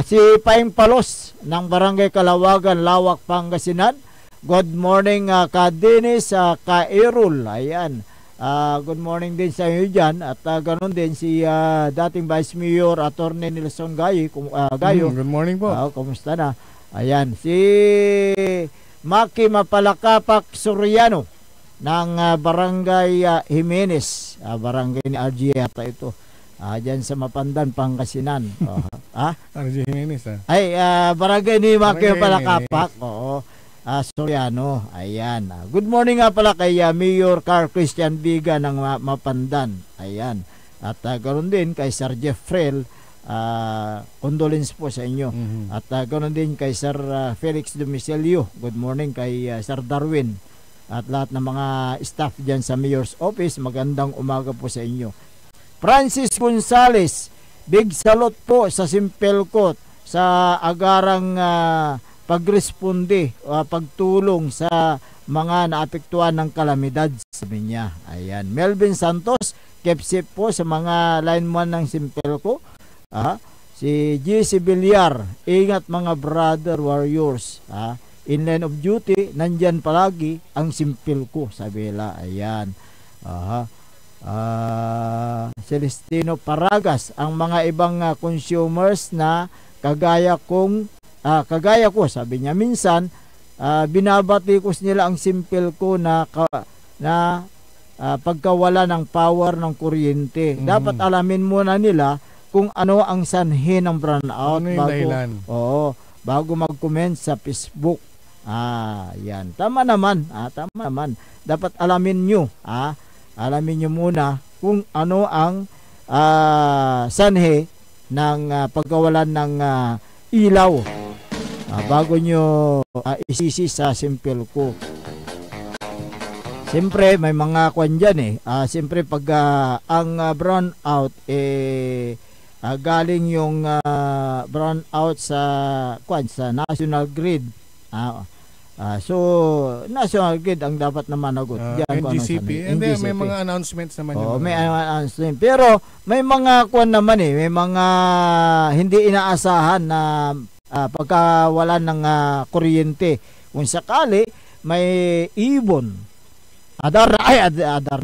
Si Paing Palos ng Barangay Kalawagan, Lawak, Pangasinan. Good morning ka Dennis, ka Erul. Ayan. Good morning din sa iyo dyan. At ganoon din si dating Vice Mayor Attorney Nelson Gayo. Good morning po. Kumusta na? Ayan. Si Maki Mapalakapak Soriano ng Barangay Jimenez. Barangay ni RG yata ito. Diyan sa Mapandan, Pangasinan. RG Jimenez Ay, barangay ni Maki Mapalakapak. Soriano. Ayan. Good morning nga pala kay Mayor Carl Christian Biga ng Mapandan. Ayan. At ganoon din kay Sir Jeff Frel. Condolence po sa inyo. At ganoon din kay Sir Felix Domicilio. Good morning kay Sir Darwin. At lahat ng mga staff dyan sa Mayor's Office. Magandang umaga po sa inyo. Francis Gonzales, big salute po sa Simpelco sa agarang pagresponde o pagtulong sa mga naapektuhan ng kalamidad, sabi niya. Ayan. Melvin Santos, keep safe po sa mga lineman ng Simpelco. Si GC Villar, ingat mga brother warriors. In line of duty, nandyan palagi ang Simpelco, sabi nila. Ayan. Celestino Paragas, ang mga ibang consumers na kagaya ko, sabi niya, minsan binabatikos nila ang Simpelco na pagkawala ng power ng kuryente. Dapat alamin muna nila kung ano ang sanhi ng brownout bago mag-comment sa Facebook. Yan. Tama naman. Dapat alamin nyo. Alamin nyo muna kung ano ang sanhi ng pagkawalan ng ilaw bago nyo isisi sa Simpelco. Siyempre may mga kwan dyan siyempre pag ang brownout galing yung brownout sa National Grid. So National Grid ang dapat na managot. NGCP. And then may mga announcements naman. May announcement. Pero may mga kwan naman may mga hindi inaasahan na pagkawalan ng kuryente. Kung sakali may ibon. Adar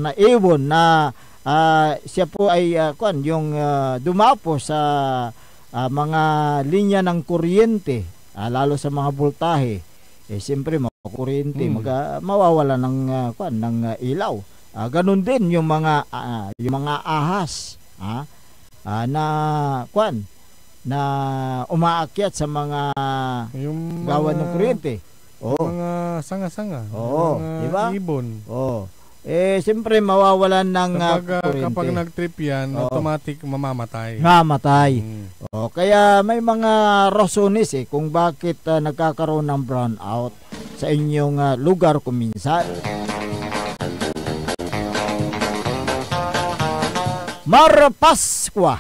na ibon na siya po ay yung dumapo sa mga linya ng kuryente, lalo sa mga voltahe. Siyempre kuryente mawawala ng ilaw. Ganun din yung mga ahas na umaakyat sa mga gawan ng kuryente. Mga sanga-sanga. Diba? Ibon. Siyempre mawawalan ng kuryente. Kapag nag-trip yan, automatic mamamatay. Kaya may mga rasones kung bakit nagkakaroon ng brownout sa inyong lugar kuminsan. Paskwa.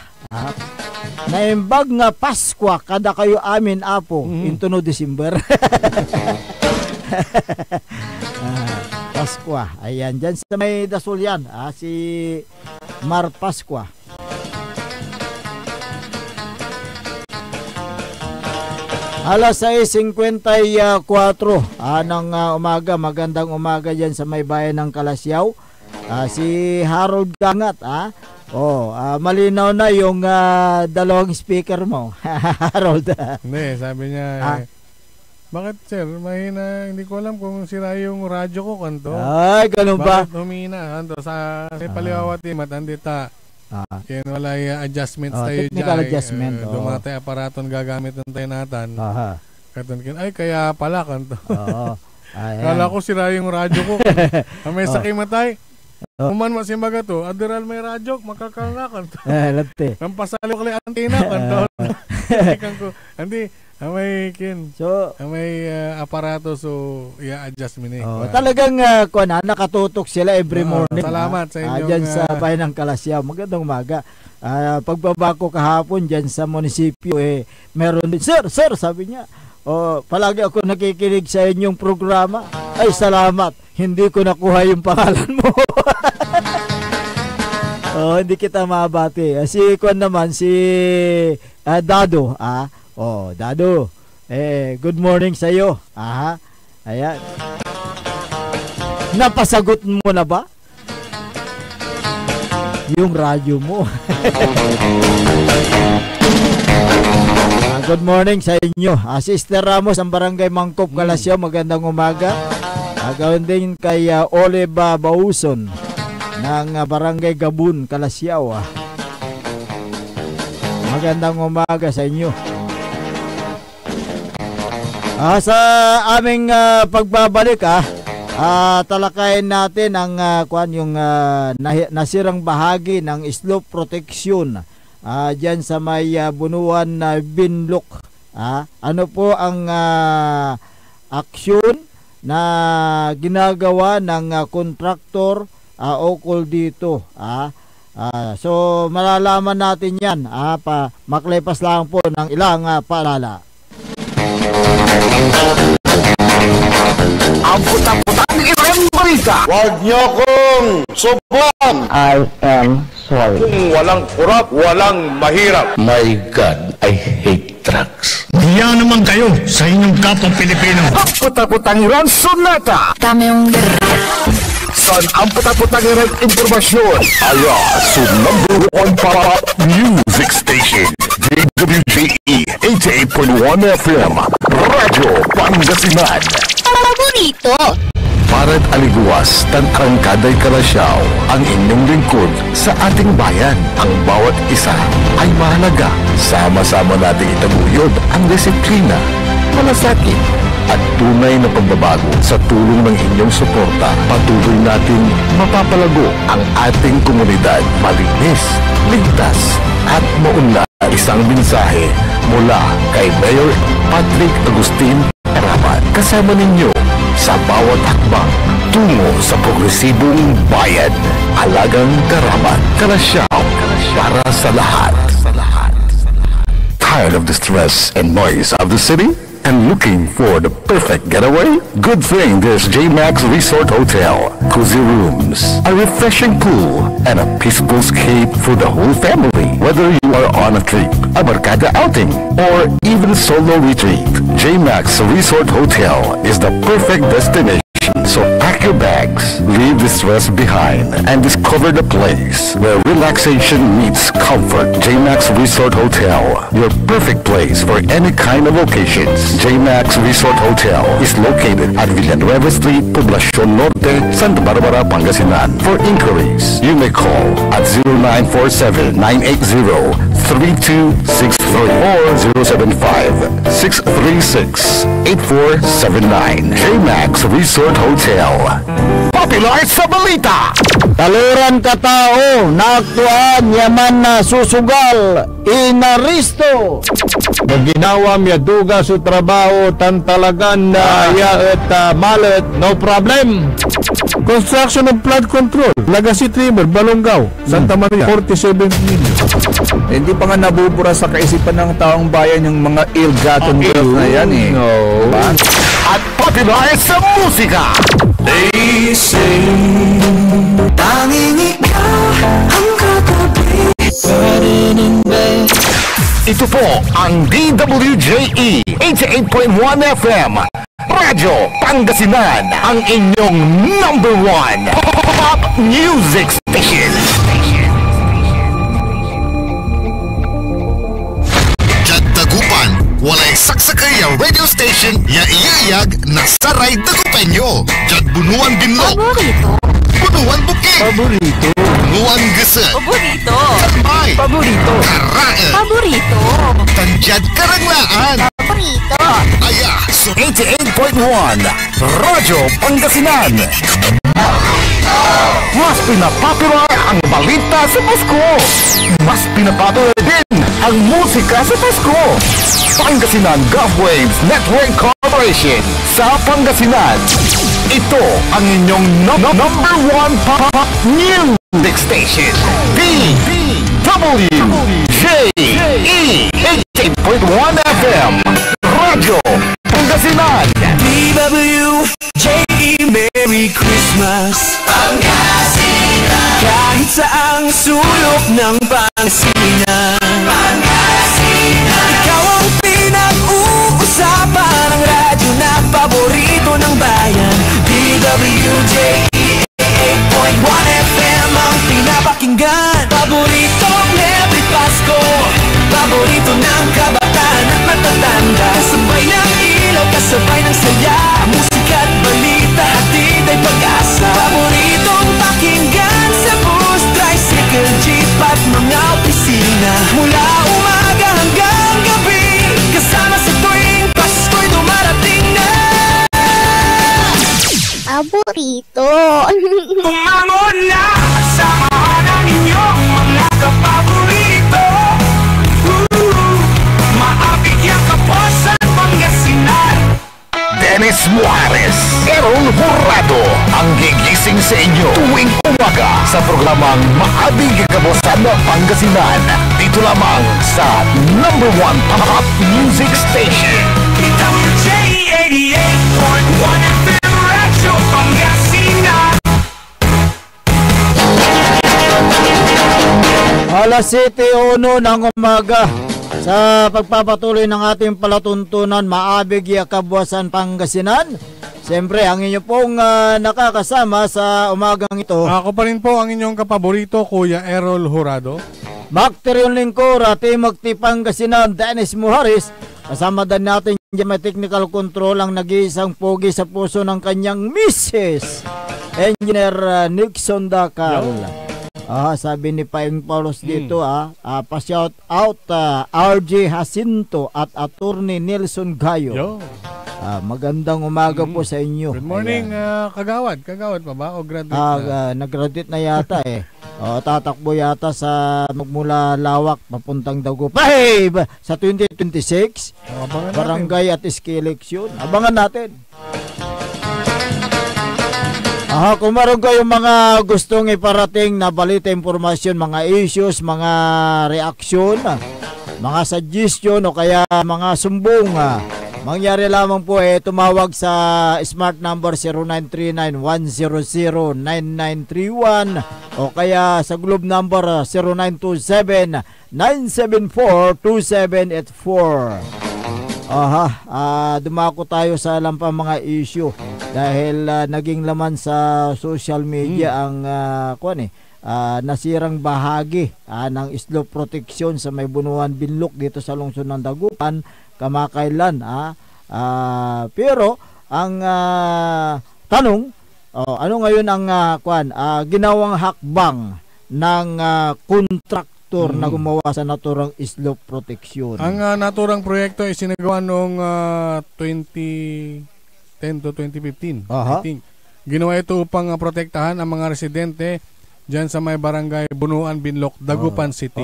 Naimbag nga Paskwa kada kayo amin apo into no December. Pasqua. Ayan, dyan sa may dasol yan. Si Mar Pasqua. Alas 6:54 ng umaga. Magandang umaga dyan sa may bayan ng Kalasyaw. Si Harold Gangat. Malinaw na yung dalawang speaker mo. Harold. Hindi, sabi niya, bakit sir, mahina, hindi ko alam kung sira yung radyo ko kanto. Ay, ganun ba? Bakit humina kanto sa paliwawati matandita. Kaya wala yung adjustments tayo technical adjustment. Dumatay aparaton gagamit ng tayo natin. Ay, kaya pala kanto. Kala ko sira yung radyo ko. May sakimatay. Kuman masimbaga to, Admiral may radyo, makakalnakan to. Lante. Ang pasalo kali antina kanto. Hindi, may aparato so i-adjust mo ni. Talagang nakatutok sila every morning. Salamat sa inyong dyan sa bayan ng Kalasyaw. Magandang umaga. Pagbaba ko kahapon dyan sa munisipyo, meron din, sir, sabi niya, palagi ako nakikinig sa inyong programa. Ay, salamat. Hindi ko nakuha yung pangalan mo. Hindi kita mabati. Si Kwan naman, si Dado. Dado. Good morning sa iyo. Ayan. Napasagot mo na ba? Yung radyo mo. Good morning sa inyo. Sister Ramos ang Barangay Mangkop, Kalasyaw. Magandang umaga. Gawin din kay Olive Bauson ng Barangay Gabun, Kalasyaw. Magandang umaga sa inyo. Sa aming pagbabalik talakayin natin ang yung nasirang bahagi ng slope protection diyan sa may Bunuan Binlok. Ano po ang aksyon na ginagawa ng kontraktor ukol dito? So malalaman natin yan. Maklepas lang po ng ilang paalala. Ang puta-putang ilang balita. Huwag niyo kong subukan. I am sorry. Kung walang kurap, walang mahirap. My God, I hate drugs. Diyan naman kayo sa inyong kapwa Pilipino. Ang puta-putang ilang sunata. Dami yung San ang puta-putang ilang impormasyon. Ala, so number 1 pop music station. JWJE 88.1 FM. Radyo Pangasinan. paborito. Parad Aliguas, Tanarangkaday Kalasyaw, ang inyong lingkod sa ating bayan. Ang bawat isa ay mahalaga. Sama-sama nating itaguyod ang disiplina, malasakit, at tunay na pagbabago. Sa tulong ng inyong suporta, patuloy natin mapapalago ang ating komunidad. Malinis, ligtas, at maunlad. Isang mensahe mula kay Mayor Patrick Agustin Karaman. Kasama ninyo sa bawat hakbang tungo sa progresibong bayan. Alagang Karaman, Kalasyaw, para sa lahat. Tired of the stress and noise of the city? And looking for the perfect getaway? Good thing there's J-Max Resort Hotel. Cozy rooms, a refreshing pool, and a peaceful escape for the whole family. Whether you are on a trip, a barkada outing, or even solo retreat, J-Max Resort Hotel is the perfect destination. So pack your bags, leave the stress behind, and discover the place where relaxation meets comfort. J-Max Resort Hotel, your perfect place for any kind of occasions. J-Max Resort Hotel is located at Villanueva Street, Poblacion Norte, Santa Barbara, Pangasinan. For inquiries, you may call at 0947-980-3263 or 075-636-8479. J-Max Resort Hotel. Pop popular sa balita. Taluran katao na aktuan yaman na susugal inaristo. Ginawa miya duga sa trabaho tantalagan na ya at malet no problem. Construction of flood control, Legacy Trimmer, Balongaw, Santa Maria, 47 million. Hindi pa nga nabubura sa kaisipan ng taong bayan yung mga ill-gotten wealth na yan eh. No. At popular sa musika. They say tanging ikaw ang katabi pa rin in bed. Ito po ang DWJE 88.1 FM Radyo Pangasinan, ang inyong number 1 pop music station. Jad Dagupan, walay saksakay ang radio station ya iyayag na saray Dagupenyo. Jad bunuan binlok. Paborito. Bunuan buki. Paborito. Bunuan gese. Paborito. May. Paborito. Karaan. Paborito. Tanjad karanglaan. Paborito. Aya, so 88.1 Radyo Pangasinan. Mas pinapopular ang balita sa Pasko. Mas pinapopular din ang musika sa Pasko. Pangasinan Golfwaves Network Corporation sa Pangasinan. Ito ang inyong number 1 pop music station. DWJE 88.1 FM Radyo Pangasinan. DWJE Merry Christmas Pangasinan. Kahit saang sulok ng Pangasinan, Pangasinan. Ikaw ang pinag-uusapan ng radyo na paborito ng bayan. DWJE 88.1 FM ang pinapakinggan. Paborito every Pasko, paborito ng kabataan at matatanda. Sabay ng ilaw, kasabay ng saya, musika at balita, hatid ay pag-asa. Paboritong pakinggan sa bus, tricycle, jeep at mga opisina. Mula umaga hanggang gabi, kasama sa tuwing Pasko'y dumarating na. Paborito. Umangon na, samahan ang inyong mga kapaborito. Maabigyan ka po sa Pangasinan. Dennis Muarez, Errol Hurado ang gigising sa inyo tuwing umaga sa programang Maabig Kabosan ng Pangasinan. Dito lamang sa number 1 pop music station. DWJE 88.1 FM Radyo Pangasinan. Alas 7:01 ng umaga sa pagpapatuloy ng ating palatuntunan Maabig Kabuasan Pangasinan. Siyempre, ang inyo pong nakakasama sa umagang ito. Ako pa rin po ang inyong kapaborito, Kuya Errol Hurado. Bakteryon Lingkor, Timog Pangasinan, Dennis Muharis. Kasama din natin dyan may technical control ang nag-iisang pogi sa puso ng kanyang Mrs. Engineer Nixon Dakal. Sabi ni Paing Paulos dito, pa-shout out RJ Jacinto at Attorney Nelson Gayo. Magandang umaga po sa inyo. Good morning, Kagawad. Kagawad pa ba? O graduate na? Nag-graduate na yata eh. Tatakbo yata sa magmula Lawak papuntang Dagupan sa 2026. Barangay natin. At ski election. Abangan natin. Kung meron kayong mga gustong iparating na balita, impormasyon, mga issues, mga reaksyon, mga suggestion o kaya mga sumbong, mangyari lamang po tumawag sa smart number 0939-100-9931 o kaya sa Globe number 0927-974-2784. Dumako tayo sa lampang mga issue dahil naging laman sa social media ang nasirang bahagi ng slope protection sa may Bunuan Binlok dito sa lungsod ng Dagupan kamakailan. Pero ang tanong, ano ngayon ang ginawang hakbang ng kontraktor na gumawa sa naturang slope protection? Ang naturang proyekto ay sinagawa noong 2010 to 2015. I think. Ginawa ito upang protektahan ang mga residente dyan sa may barangay Bunuan, Binloc, Dagupan City.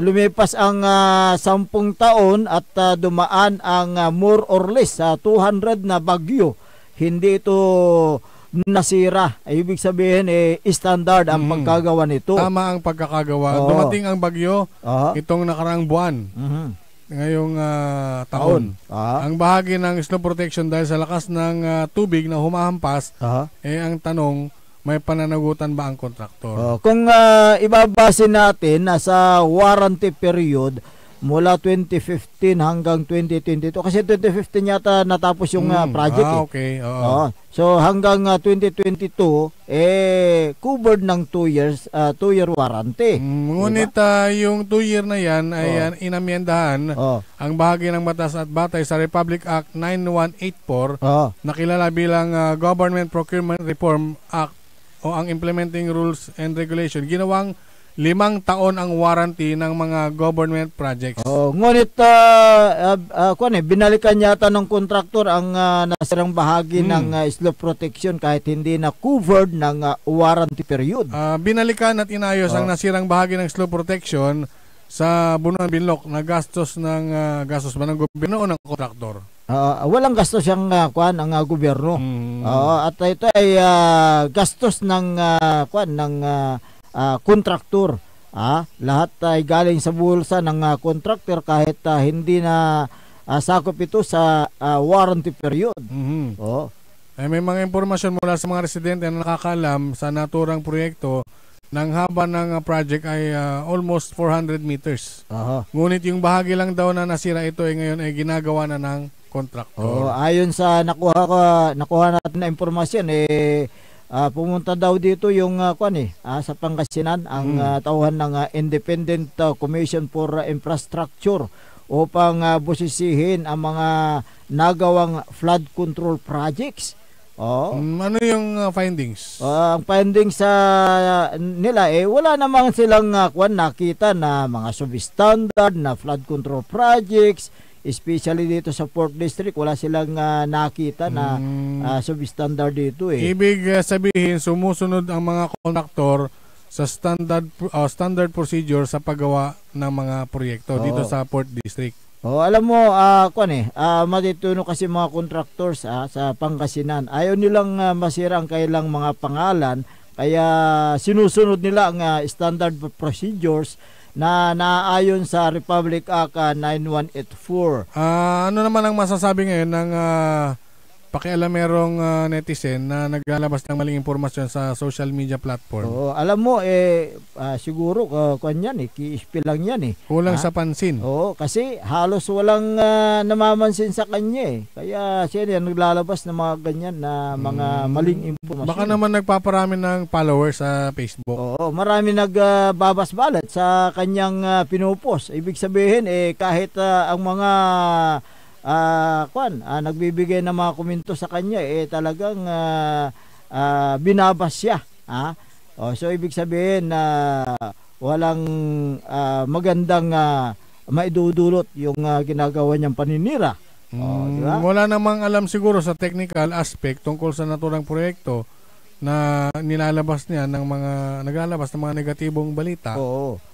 Lumipas ang 10 taon at dumaan ang more or less 200 na bagyo. Hindi ito nasira. Ibig sabihin, standard ang pagkagawa nito. Tama ang pagkakagawa. Dumating ang bagyo itong nakaraang buwan. Ngayong taon. Ang bahagi ng slope protection dahil sa lakas ng tubig na humahampas, ang tanong, may pananagutan ba ang kontraktor? Kung ibabase natin sa warranty period mula 2015 hanggang 2022, kasi 2015 yata natapos yung project. Okay. So hanggang 2022 covered ng 2-year warranty. Ngunit yung 2-year na yan ay inamyendahan ang bahagi ng batas at batay sa Republic Act 9184 na kilala bilang Government Procurement Reform Act o ang Implementing Rules and Regulation. Ginawang 5 taon ang warranty ng mga government projects. Ngunit binalikan yata ng kontraktor ang nasirang bahagi ng slope protection kahit hindi na covered ng warranty period. Binalikan at inayos ang nasirang bahagi ng slope protection sa Bunuan, Binloc na gastos ba ng gobyerno o ng kontraktor? Walang gastos ang ang gobyerno. At ito ay gastos ng kontraktor. Lahat ay galing sa bulsa ng kontraktor kahit hindi na sakop ito sa warranty period. May mga impormasyon mula sa mga residente na nakakalam sa naturang proyekto ng haba ng project ay almost 400 meters. Ngunit yung bahagi lang daw na nasira ito ay ngayon ay ginagawa na ng kontraktor. Ayon sa nakuha natin na impormasyon, pumunta daw dito yung sa Pangasinan ang tauhan ng Independent Commission for Infrastructure upang busisihin ang mga nagawang flood control projects. Ano yung findings? Ang findings nila wala namang silang nakita na mga substandard na flood control projects. Especially dito sa Port District, wala silang nakita na substandard dito. Ibig sabihin, sumusunod ang mga kontraktor sa standard procedure sa paggawa ng mga proyekto dito sa Port District. Alam mo, matituno kasi mga contractors sa Pangasinan. Ayaw nilang masira ang kailang mga pangalan, kaya sinusunod nila ang standard procedures na naayon sa Republic Act 9184. Ano naman ang masasabi ngayon ng pakialamerong netizen na naglalabas ng maling impormasyon sa social media platform? Alam mo, siguro kiispi lang yan. Kulang sa pansin. Kasi halos walang namamansin sa kanya. Kaya siya naglalabas ng mga ganyan na mga maling impormasyon. Baka naman nagpaparami ng followers sa Facebook. Marami nagbabasbalat sa kanyang pinupost. Ibig sabihin, kahit ang mga nagbibigay ng mga komento sa kanya talagang binabas siya. So ibig sabihin na walang magandang maidudulot yung ginagawa niyang paninira. Diba? Wala namang alam siguro sa technical aspect tungkol sa naturang proyekto na nilalabas niya ng naglalabas ng mga negatibong balita.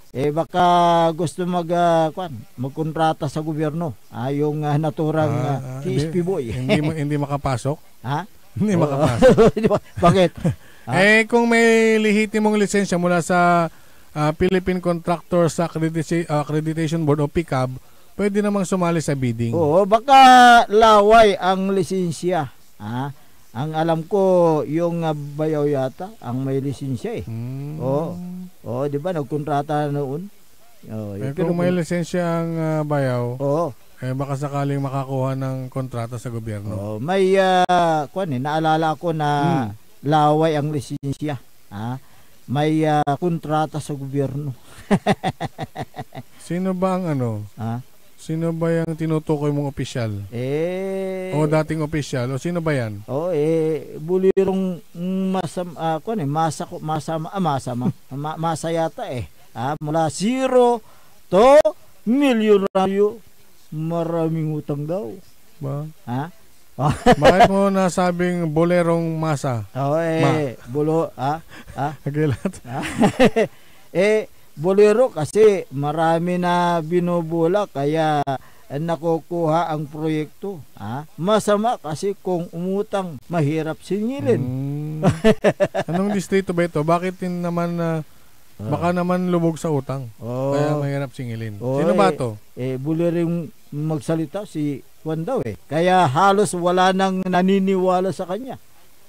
Baka gusto magkontrata sa gobyerno. Yung naturang KSP boy. Hindi makapasok? Hindi Oo. makapasok. Bakit? Kung may lehitimong lisensya mula sa Philippine Contractors Accreditation Board o PICAB, pwede namang sumali sa bidding. Oo, baka laway ang lisensya. Ang alam ko, yung bayaw yata, ang may lisensya Oo, di ba? Nagkontrata noon. Kung may lisensya ang bayaw, baka sakaling makakuha ng kontrata sa gobyerno. May, naalala ko na laway ang lisensya. May kontrata sa gobyerno. Sino ba ang Sino ba yung tinutukoy mong opisyal? O dating opisyal? O sino ba yan? Bulirong masa yata mula 0 to milyonaryo. Maraming utang daw. Ba? Bakit mo nasabing bolerong masa? Agilat. Bolero kasi marami na binubula kaya nakukuha ang proyekto. Masama kasi kung umutang, mahirap singilin. Anong distrito ba ito? Bakit naman baka naman lubog sa utang? Kaya mahirap singilin. Sino ba ito? Bolerong magsalita si Juan daw Kaya halos wala nang naniniwala sa kanya.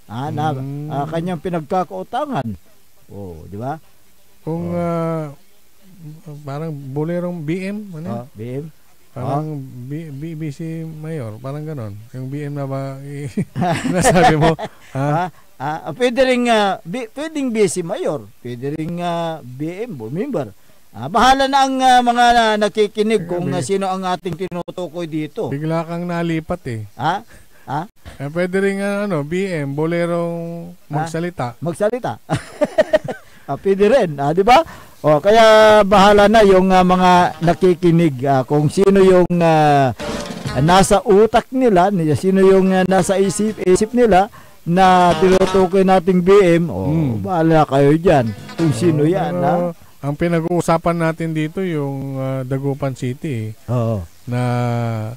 Kanyang pinagkakautangan. Di ba? Kung parang bolerong BM, BM. Parang BBC Mayor, parang ganon. Yung BM na ba nasabi mo? Pwede rin pwedeng BC Mayor, pwede rin BM, member. Bahala na ang mga nakikinig kung sino ang ating tinutukoy dito. Bigla kang nalipat pwede rin BM, bolerong magsalita. Pwede rin, di ba? Kaya bahala na yung mga nakikinig kung sino yung nasa utak nila, sino yung nasa isip nila na tinutukoy nating BM. Bahala kayo dyan kung sino yan. Ang pinag-uusapan natin dito yung Dagupan City na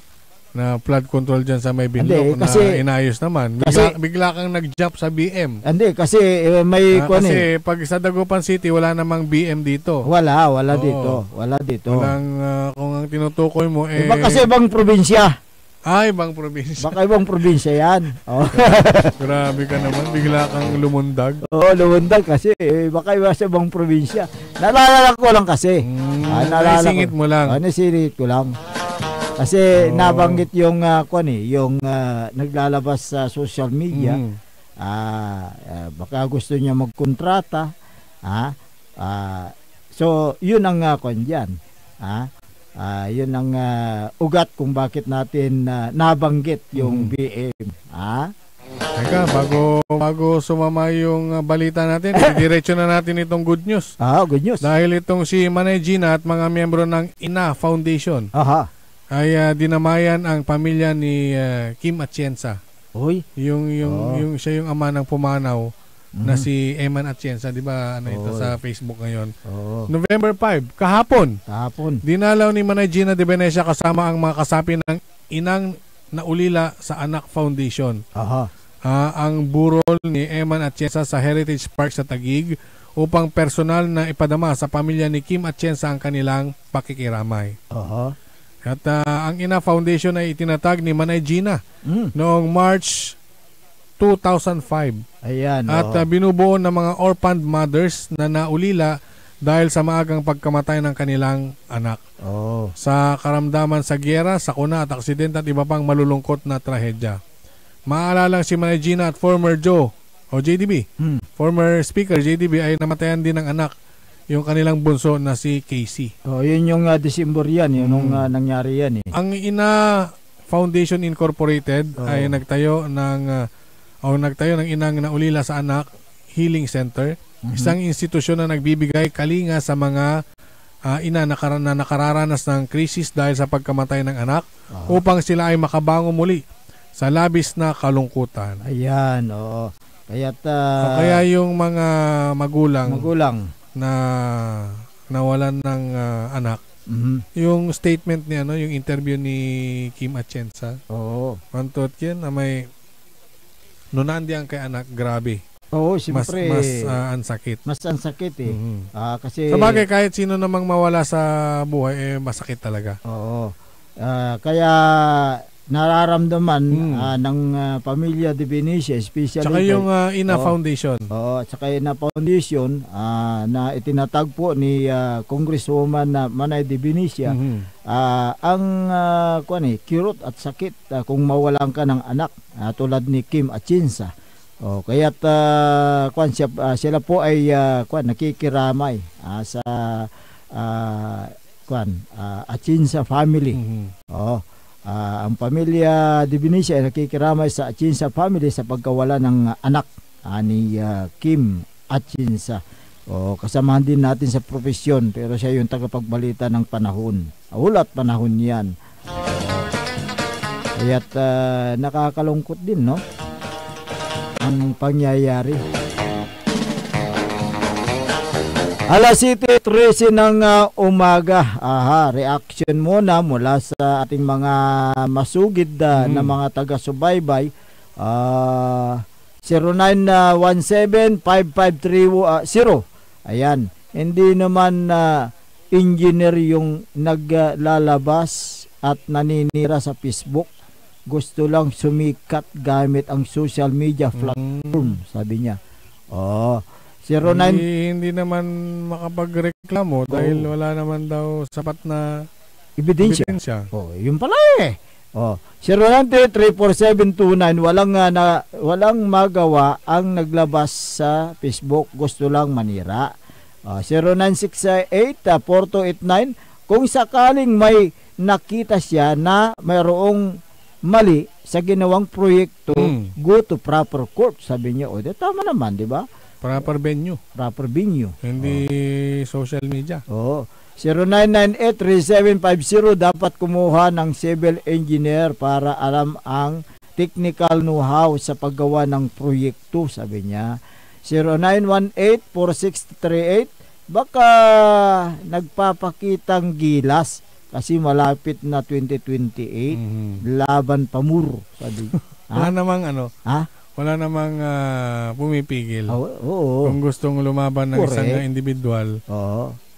flood control dyan sa may Binlok na inayos naman. Bigla kang nag-jump sa BM. Hindi, kasi may kasi pag sa Dagupan City, wala namang BM dito. Wala dito. Walang, kung ang tinutukoy mo iba kasi ibang probinsya. Ibang probinsya. Baka ibang probinsya yan. Grabe ka naman, bigla kang lumundag. Lumundag kasi baka iba sa ibang probinsya. Naalala ko lang kasi. Naisingit mo lang. Naisingit ko lang. Kasi nabanggit yung yung naglalabas sa social media. Baka gusto niya magkontrata. So yun ang diyan. Yun ang ugat kung bakit natin nabanggit yung BM. Teka, bago sumama yung balita natin, diretso na natin itong good news. Good news. Dahil itong si Manay Gina at mga miyembro ng Ina Foundation ay dinamayan ang pamilya ni Kim Atienza. Yung siya yung ama ng pumanaw na si Eman Atienza, di ba? Ito sa Facebook ngayon. November 5, kahapon. Dinalaw ni Manay Gina de Venecia kasama ang mga kasapi ng Inang Naulila sa Anak Foundation. Ang burol ni Eman Atienza sa Heritage Park sa Taguig upang personal na ipadama sa pamilya ni Kim Atienza ang kanilang pakikiramay. At ang Ina Foundation ay itinatag ni Manay Gina noong March 2005. At binubuo ng mga orphaned mothers na naulila dahil sa maagang pagkamatay ng kanilang anak. Sa karamdaman sa giyera, sakuna at aksidente at iba pang malulungkot na trahedya. Maalalang si Manay Gina at former Joe o JDB, former Speaker JDB ay namatayan din ng anak, yung kanilang bunso na si Casey. Yun yung December yan, yun nung nangyari yan. Ang Ina Foundation Incorporated ay nagtayo ng Inang Naulila sa Anak Healing Center, isang institusyon na nagbibigay kalinga sa mga ina na nakararanas ng krisis dahil sa pagkamatay ng anak upang sila ay makabango muli sa labis na kalungkutan. Kaya yung mga magulang na nawalan ng anak, yung statement ni yung interview ni Kim Atienza. Mantot yan na may nunandi ang kay anak, grabe. Siyempre. Mas ansakit. Mas ansakit kasi sabagay kahit sino namang mawala sa buhay masakit talaga. Kaya nararamdaman ng pamilya de Venecia, especially tsaka yung Ina Foundation. Tsaka Ina Foundation na itinatag po ni Congresswoman Manay de Venecia. Ang kirot at sakit kung mawalan ka ng anak tulad ni Kim Atienza. Kaya't sila po ay nakikiramay sa Atienza family. Ang pamilya de Venecia ay nakikiramay sa Atienza family sa pagkawala ng anak ni Kim Atienza. Kasamahan din natin sa profesyon, pero siya yung tagapagbalita ng panahon. Ulat panahon yan. Kaya't nakakalungkot din, no? Ang pangyayari. Alas 7:13 ng umaga. Reaction muna mula sa ating mga masugid na mga taga-subaybay. 0917-553-0. Ayan. Hindi naman engineer yung naglalabas at naninira sa Facebook. Gusto lang sumikat gamit ang social media platform, sabi niya. 09 hindi naman makapagreklamo dahil wala naman daw sapat na ebidensya. Yun pala eh. 09334729 walang magawa ang naglabas sa Facebook, gusto lang manira. 0968-4289 kung sakaling may nakita siya na mayroong mali sa ginawang proyekto, go to proper court, sabi niya. Tama naman, di ba? Proper venue. Hindi social media. 0998-3750 dapat kumuha ng civil engineer para alam ang technical know-how sa paggawa ng proyekto, sabi niya. 0918-4638 baka nagpapakitang gilas kasi malapit na 2028 laban pamuro, sabi. Wala namang wala namang pumipigil. Kung gustong lumaban ng isang individual.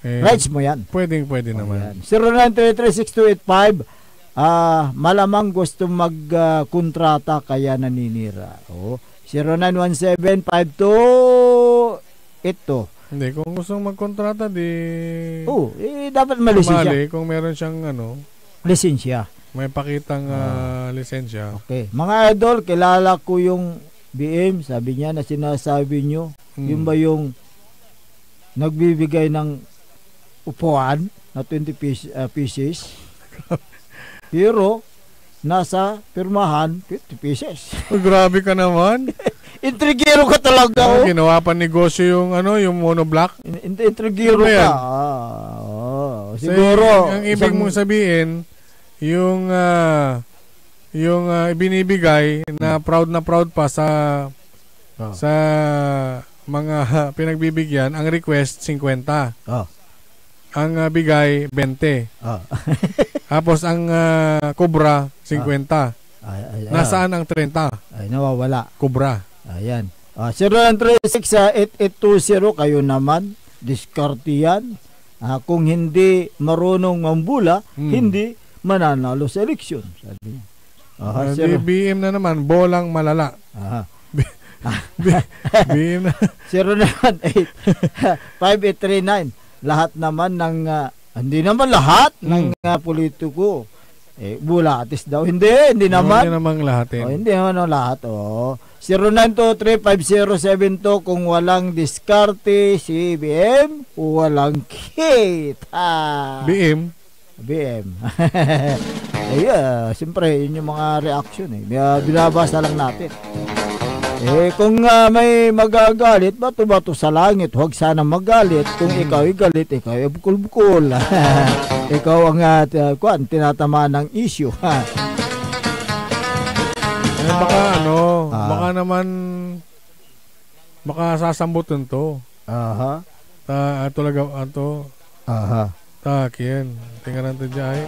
Rights mo yan. Pwede naman. 0933-6285 malamang gusto magkontrata kaya naninira. 0917-52 ito. Hindi, kung gustong magkontrata dapat malisensya. Kung meron siyang lisensya. May pakitang lisensya. Okay. Mga idol, kilala ko yung BM, sabi niya na sinasabi nyo. Yung ba yung nagbibigay ng upuan na 20 pieces? Pero nasa pirmahan 50 pieces. Grabe ka naman. Intrigero ka talaga. Ginawa pa negosyo yung yung monoblock. Intrigero ka. Siguro. Ang ibig mong sabihin, yung binibigay na proud pa sa mga pinagbibigyan, ang request 50. Ang bigay 20. Tapos ang kubra 50. Nasaan ang 30? Ay, nawawala. Kubra. Ayan. 0936-8820 kayo naman. Diskarte yan. Kung hindi marunong mambula, hindi mananalo sa eleksyon. Sabi niya. BM na naman, bolang malala. BM na. 0918-5839. Lahat naman ng, hindi naman lahat ng politiko. Bulatis daw. Hindi naman. Hindi naman lahat. Hindi naman lahat. 0923-5072 kung walang diskarte si BM, walang kita. BM? Siyempre, yun yung mga reaction. Binabasa lang natin. Kung may magagalit, bato-bato sa langit, huwag sana magalit. Kung ikaw ay galit, ikaw ay bukol-bukol. Ikaw ang tinatama ng issue. Baka naman sasambutin to. Takin. Tingnan natin dyan.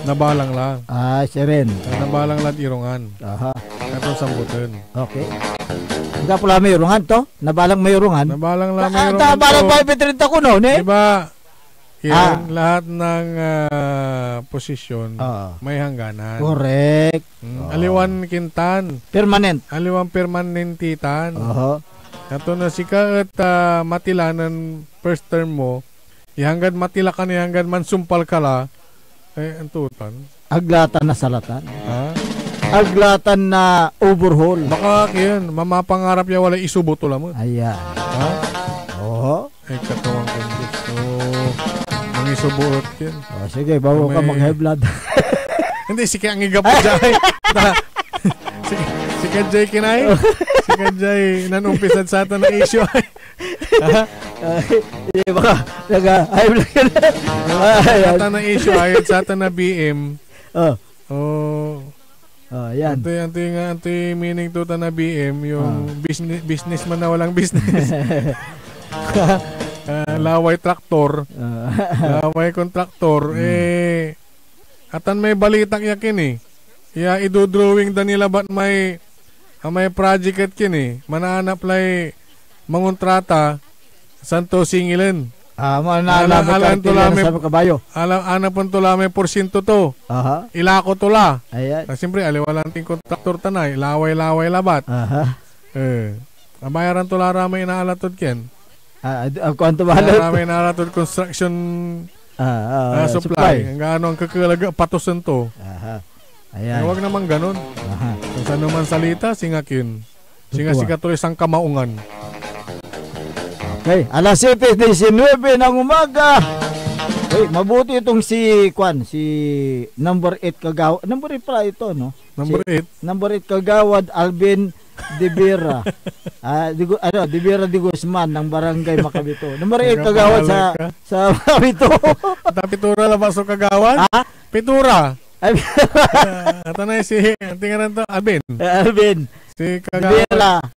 Nabalang lang. Siya rin. Nabalang lang irungan. Ito sambutin. Okay. Hindi pala may urungan to? Nabalang may urungan? Nabalang lang may urungan to. Nabalang 530 ko noon eh. Diba? Lahat ng posisyon may hangganan. Correct. Aliwan kintan. Permanent. Aliwan permanentitan. Ito na sika at matilanan first term mo. Ihanggan matila ka niya, hanggan man sumpal ka la. Antutan. Aglatan na salatan. Aglatan na overhaul. Baka yun, mamapangarap niya wala isubuto lamang. Ayan. Katawang kong gusto. Ang isubuot yun. Sige, bago ka mag-high blood. Hindi, sige ang igap dyan. Sige Jay kinay. Sige Jay nanumpisan sa ito na issue. Baka nag-high blood ka na. Sa ito na issue ayon sa ito na BM. Yan. Ito meaning to na BM, yung businessman na walang business. Laway traktor. Laway kontraktor. Atan may balitak yakin eh. Kaya idodrawing da nila ba't may project at kin eh. Mananap lay mangontrata santo singilan. Alam kabayo. Alam pun tula may porsyento to. Ilako tula. Ayan. Siyempre, aliwalang ting kontraktor tanay. Laway-laway labat. Bayaran tula ramay inaalatod ken. Kuanto balat? Ramay inaalatod construction supply. Ang gaano ang kakalaga patusan to. Ayan. Huwag naman ganun. Kung saan naman salita, singakin. Singa tuloy sang kamaungan. Okay, alas 7:19 ng umaga. Mabuti itong si number 8 Kagawad. Number 8 pala ito, no? Number 8 Kagawad Alvin De Vera. De Vera de Guzman ng Barangay Macabito. Number 8 Kagawad sa Macabito. Pitura labas o Kagawad? Pitura. Ito na tingnan to, Alvin. Si Kagawad.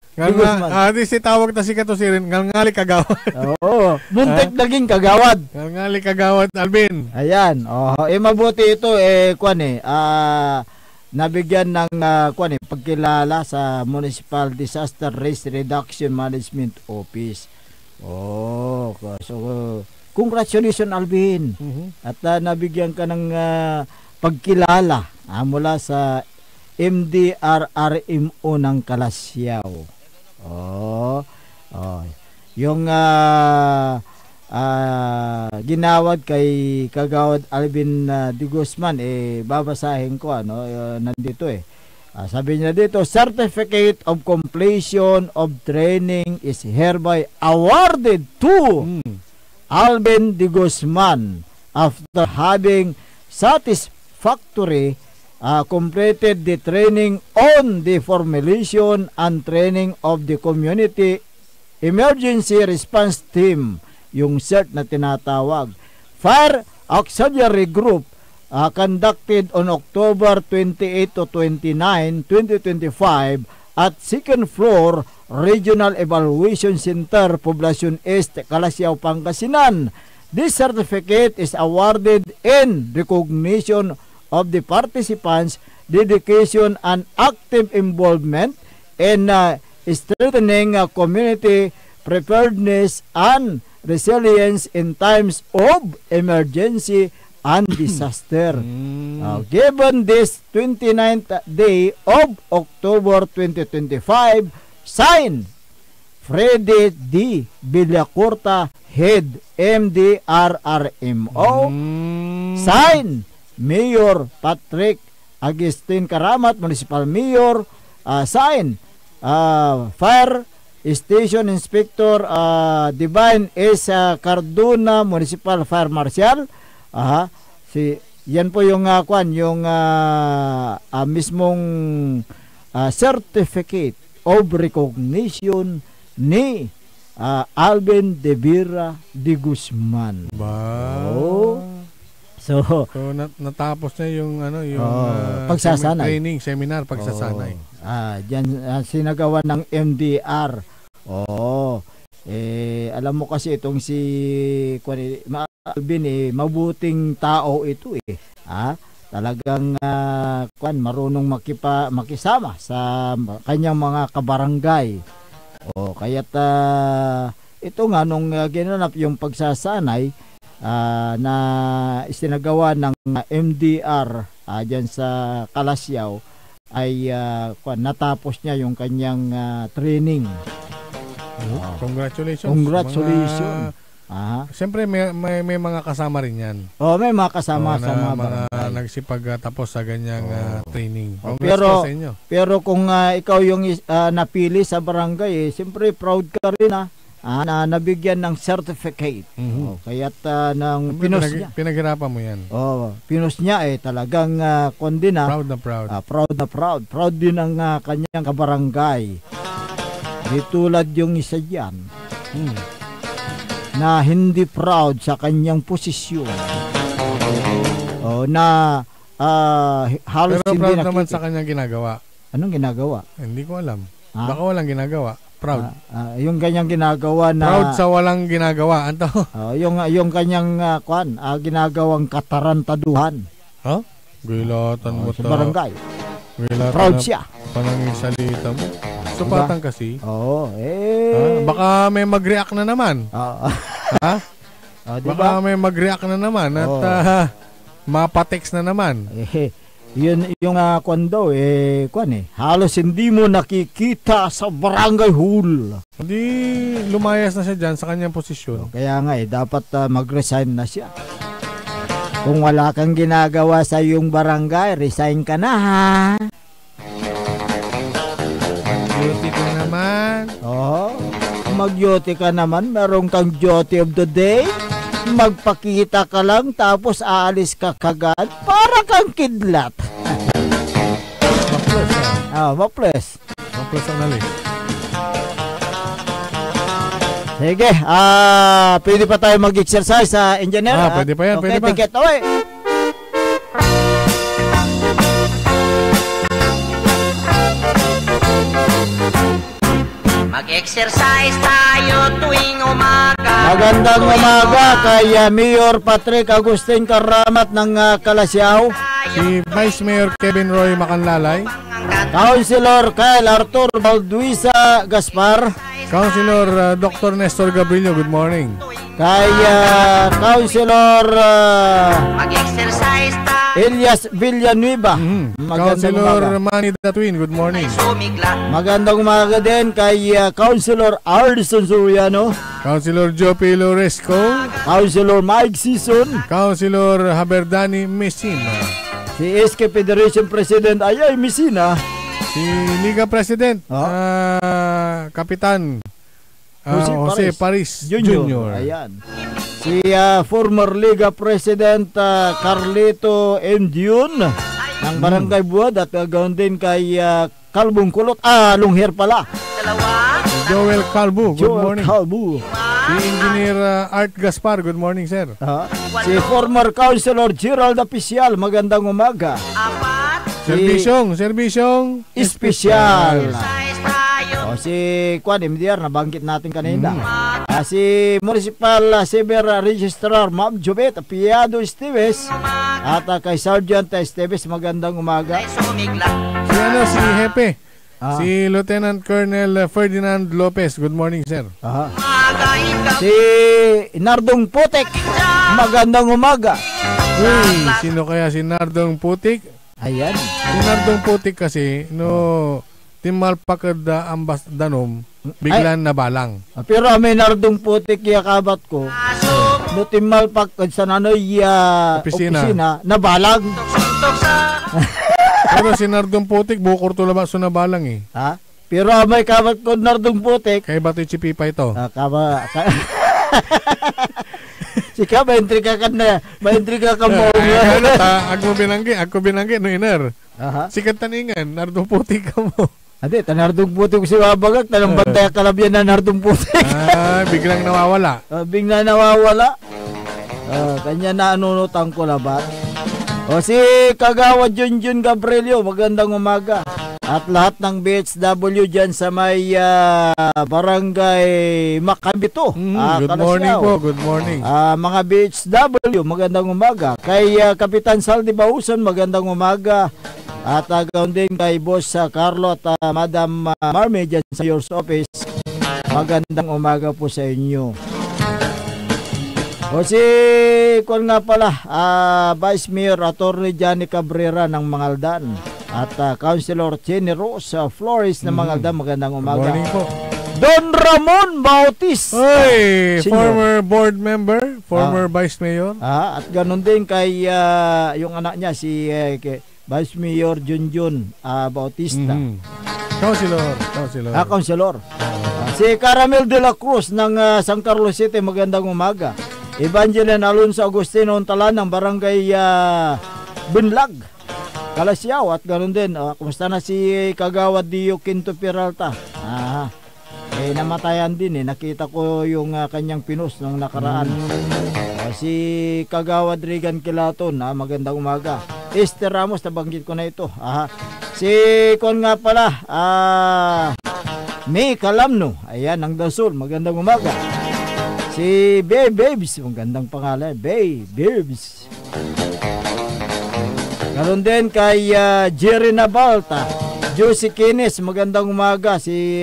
Di si tawag ta si Katusirin, ngalngali Kagawad. Oo, muntik naging Kagawad. Ngalngali Kagawad, Alvin. Ayan. Mabuti ito nabigyan ng pagkilala sa Municipal Disaster Risk Reduction Management Office. So congratulations, Alvin. At nabigyan ka ng pagkilala mula sa MDRRMO ng Kalasyaw. Yung ginawad kay Kagawad Alvin De Guzman, babasahin ko, nandito sabi niya dito, Certificate of Completion of Training is hereby awarded to Alvin De Guzman after having satisfactory completed the training on the formulation and training of the Community Emergency Response Team, yung CERT na tinatawag. Fire Auxiliary Group conducted on October 28 to 29, 2025 at second floor Regional Evaluation Center, Poblacion Este, Kalasyaw, Pangasinan. This certificate is awarded in recognition of the participants' dedication and active involvement in strengthening community preparedness and resilience in times of emergency and disaster. Given this 29th day of October 2025, signed Freddy D. Villacorta, Head MDRRMO, signed Mayor Patrick Agustin Karamat, Municipal Mayor, sign Fire Station Inspector Divine S. Cardona, Municipal Fire Marshal. Yan po yung mismong certificate of recognition ni Alvin De Vera De Guzman. So natapos na yung pagsasanay, training seminar, pagsasanay. Diyan sinagawa ng MDR. Alam mo kasi itong si Alvin mabuting tao ito talagang marunong makisama sa kanyang mga kabarangay. Kaya't ito nga nung ginanap yung pagsasanay na isinagawa ng MDR dyan sa Kalasyaw, ay natapos niya yung kanyang training. Congratulations. Siyempre may mga kasama rin yan. May mga kasama sa mga nagsipagtapos sa ganyang training. Sa inyo. Pero kung ikaw yung napili sa barangay, siyempre proud ka rin na nabigyan ng certificate. Kaya't ng pinos niya. Pinaghirapan mo yan. Pinos niya talagang kondina. Proud na proud. Proud din ang kanyang kabarangay. Di tulad yung isa dyan na hindi proud sa kanyang posisyon. Na halos Pero hindi proud nakikita. naman sa kanyang ginagawa. Anong ginagawa? Hindi ko alam. Baka walang ginagawa. Proud. Yung kanyang ginagawa na Proud sa walang ginagawa. Ano? Yung kanyang ginagawang katarantaduhan. Ha? Gilatan mo sa barangay. Gilatan Proud siya. Panangin salita mo. Supatan kasi. Oo. Baka may mag-react na naman. Ha? Diba? Baka may mag-react na naman at mapatext na naman. Yun yung kwando halos hindi mo nakikita sa barangay hall. Hindi lumayas na siya dyan sa kanyang posisyon. Kaya nga dapat mag-resign na siya. Kung wala kang ginagawa sa iyong barangay, resign ka na ha. Duty ka naman. Mag-duty ka naman, meron kang duty of the day. Magpakita ka lang tapos aalis ka kagad para kang kidlat. Maples Maples. Maples ang alis. Sige, pwede pa tayo mag-exercise sa engineer? Pwede pa yan, okay, pwede pa. Ticket away. Mag-exercise tayo tuwing umaga. Magandang umaga kay Mayor Patrick Agustin Karamat ng Kalasyaw. Si Vice Mayor Kevin Roy Macanlalay. Councilor Kyle Arthur Balduisa Gaspar. Councilor Dr. Nestor Gabrillo, good morning. Kay Councilor Mag-exercise tayo. Elias Villanueva. Councilor Manny Datuin, good morning. Magandang umaga din kay Councilor Arson Soriano. Councilor Jopi Loresco. Councilor Mike Sison. Councilor Haberdani Messina. Si SK Federation President Ayay Messina. Si Liga President Kapitan Jose Paris Jr. Ayan. Si former Liga President Carlito M. Dion ng Barangay Buad at ganoon din kay Kalbong Kulot. Lungher pala. Joel Calbu, good morning. Calbu. Si Engineer Art Gaspar, good morning sir. Si former Councilor Gerald Apicial, magandang umaga. Serbisyong Espesyal. Si Kwan MDR, nabanggit natin kanina. Si Municipal Civil Registrar Ma'am Jobet Piado Esteves at kay Sergeant Esteves, magandang umaga. Si Hepe, si Lieutenant Colonel Ferdinand Lopez, good morning sir. Si Nardong Putik, magandang umaga. Sino kaya si Nardong Putik? Ayan. Si Nardong Putik kasi timal pakada ambas danom biglang nabalang. Pero may Nardong Putik yakabat ko. No timal pakad sa nanoy opisina nabalang. Pero si Nardong Putik bukor to labas so nabalang eh. Pero may kabat ko Nardong Putik. Kay Batoy Chipipa ito. Si ka maintriga ka na, maintriga ka mo. Ako binanggi no iner. Sikat taningan Nardong Putik ka mo. Ade, Nardong Putik si Wabagak, tanong bantay kalabyan na Nardong Putik. Biglang nawawala. Biglang nawawala. Kanya na anunutan ko labat. Si Kagawad Junjun Gabrielio, magandang umaga. At lahat ng BHW dyan sa may barangay Macabito. Good morning po, good morning. Mga BHW, magandang umaga. Kay Kapitan Saldi Bauson, magandang umaga. At gawin din kay Boss Carlo at Madam Marme dyan sa your office. Magandang umaga po sa inyo. O si Kung nga pala, Vice Mayor Attorney Johnny Cabrera ng Mangaldan at Councilor Jenny Rose Flores ng Mangaldan, magandang umaga. Good morning po. Don Ramon Bautis, former board member, former Vice Mayor. At ganun din kay yung anak niya si Vice Mayor Junjun Bautista. Councilor. Si Caramel de la Cruz ng San Carlos City, magandang umaga. Evangeline Alonso Agustino Untalan ng Barangay Binlag, Kalasyaw. At ganoon din, kumusta na si Kagawad Dio Quinto Peralta? Namatayan din nakita ko yung kanyang pinos nung nakaraan. Si Kagawad Regan Kilaton, magandang umaga. Esther Ramos, nabanggit ko na ito. Si Kon nga pala, May Kalamno, ayan, ang Dasol, magandang umaga. Si Babes, magandang pangalan, Babes. Karon din kay Jerry Nabalta, Josie Kines, magandang umaga. Si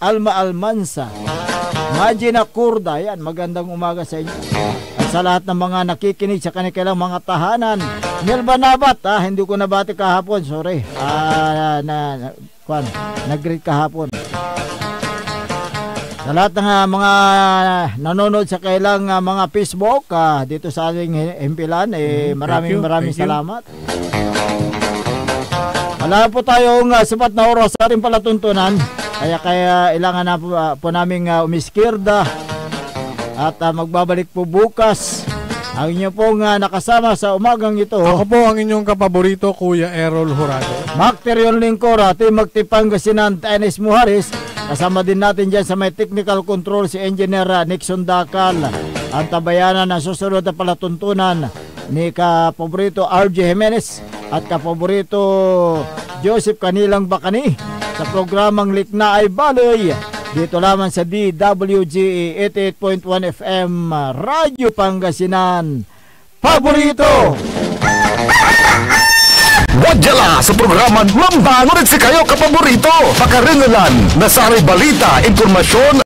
Alma Almansa, Magina Kurda, ayan, magandang umaga sa inyo. At sa lahat ng mga nakikinig sa kanilang mga tahanan, Melba Nabat, hindi ko nabati kahapon, sorry. Nag-greet kahapon. Sa lahat ng mga nanonood sa kailang mga Facebook dito sa ating himpilan, maraming salamat. Wala po tayong sapat na oras sa ating palatuntunan, kaya ilangan na po naming umiskirda at magbabalik po bukas ang inyo pong nakasama sa umagang ito. Ako po ang inyong kapaborito, Kuya Errol Jurado. Macterion Lingkora, Team Magtipangasinan, Tanis Muharis. Kasama din natin dyan sa may technical control si Engineer Nixon Dakal. Ang tabayanan na susunod na palatuntunan ni kapaborito RJ Jimenez at kapaborito Joseph Kanilang Bakani sa programang Likna ay Baloy. Dito lamang sa DWG 88.1 FM Radyo Pangasinan. Paborito! Wadjala sa programa Mambangon si kayo kapaborito. Pakaringalan, nasari balita, impormasyon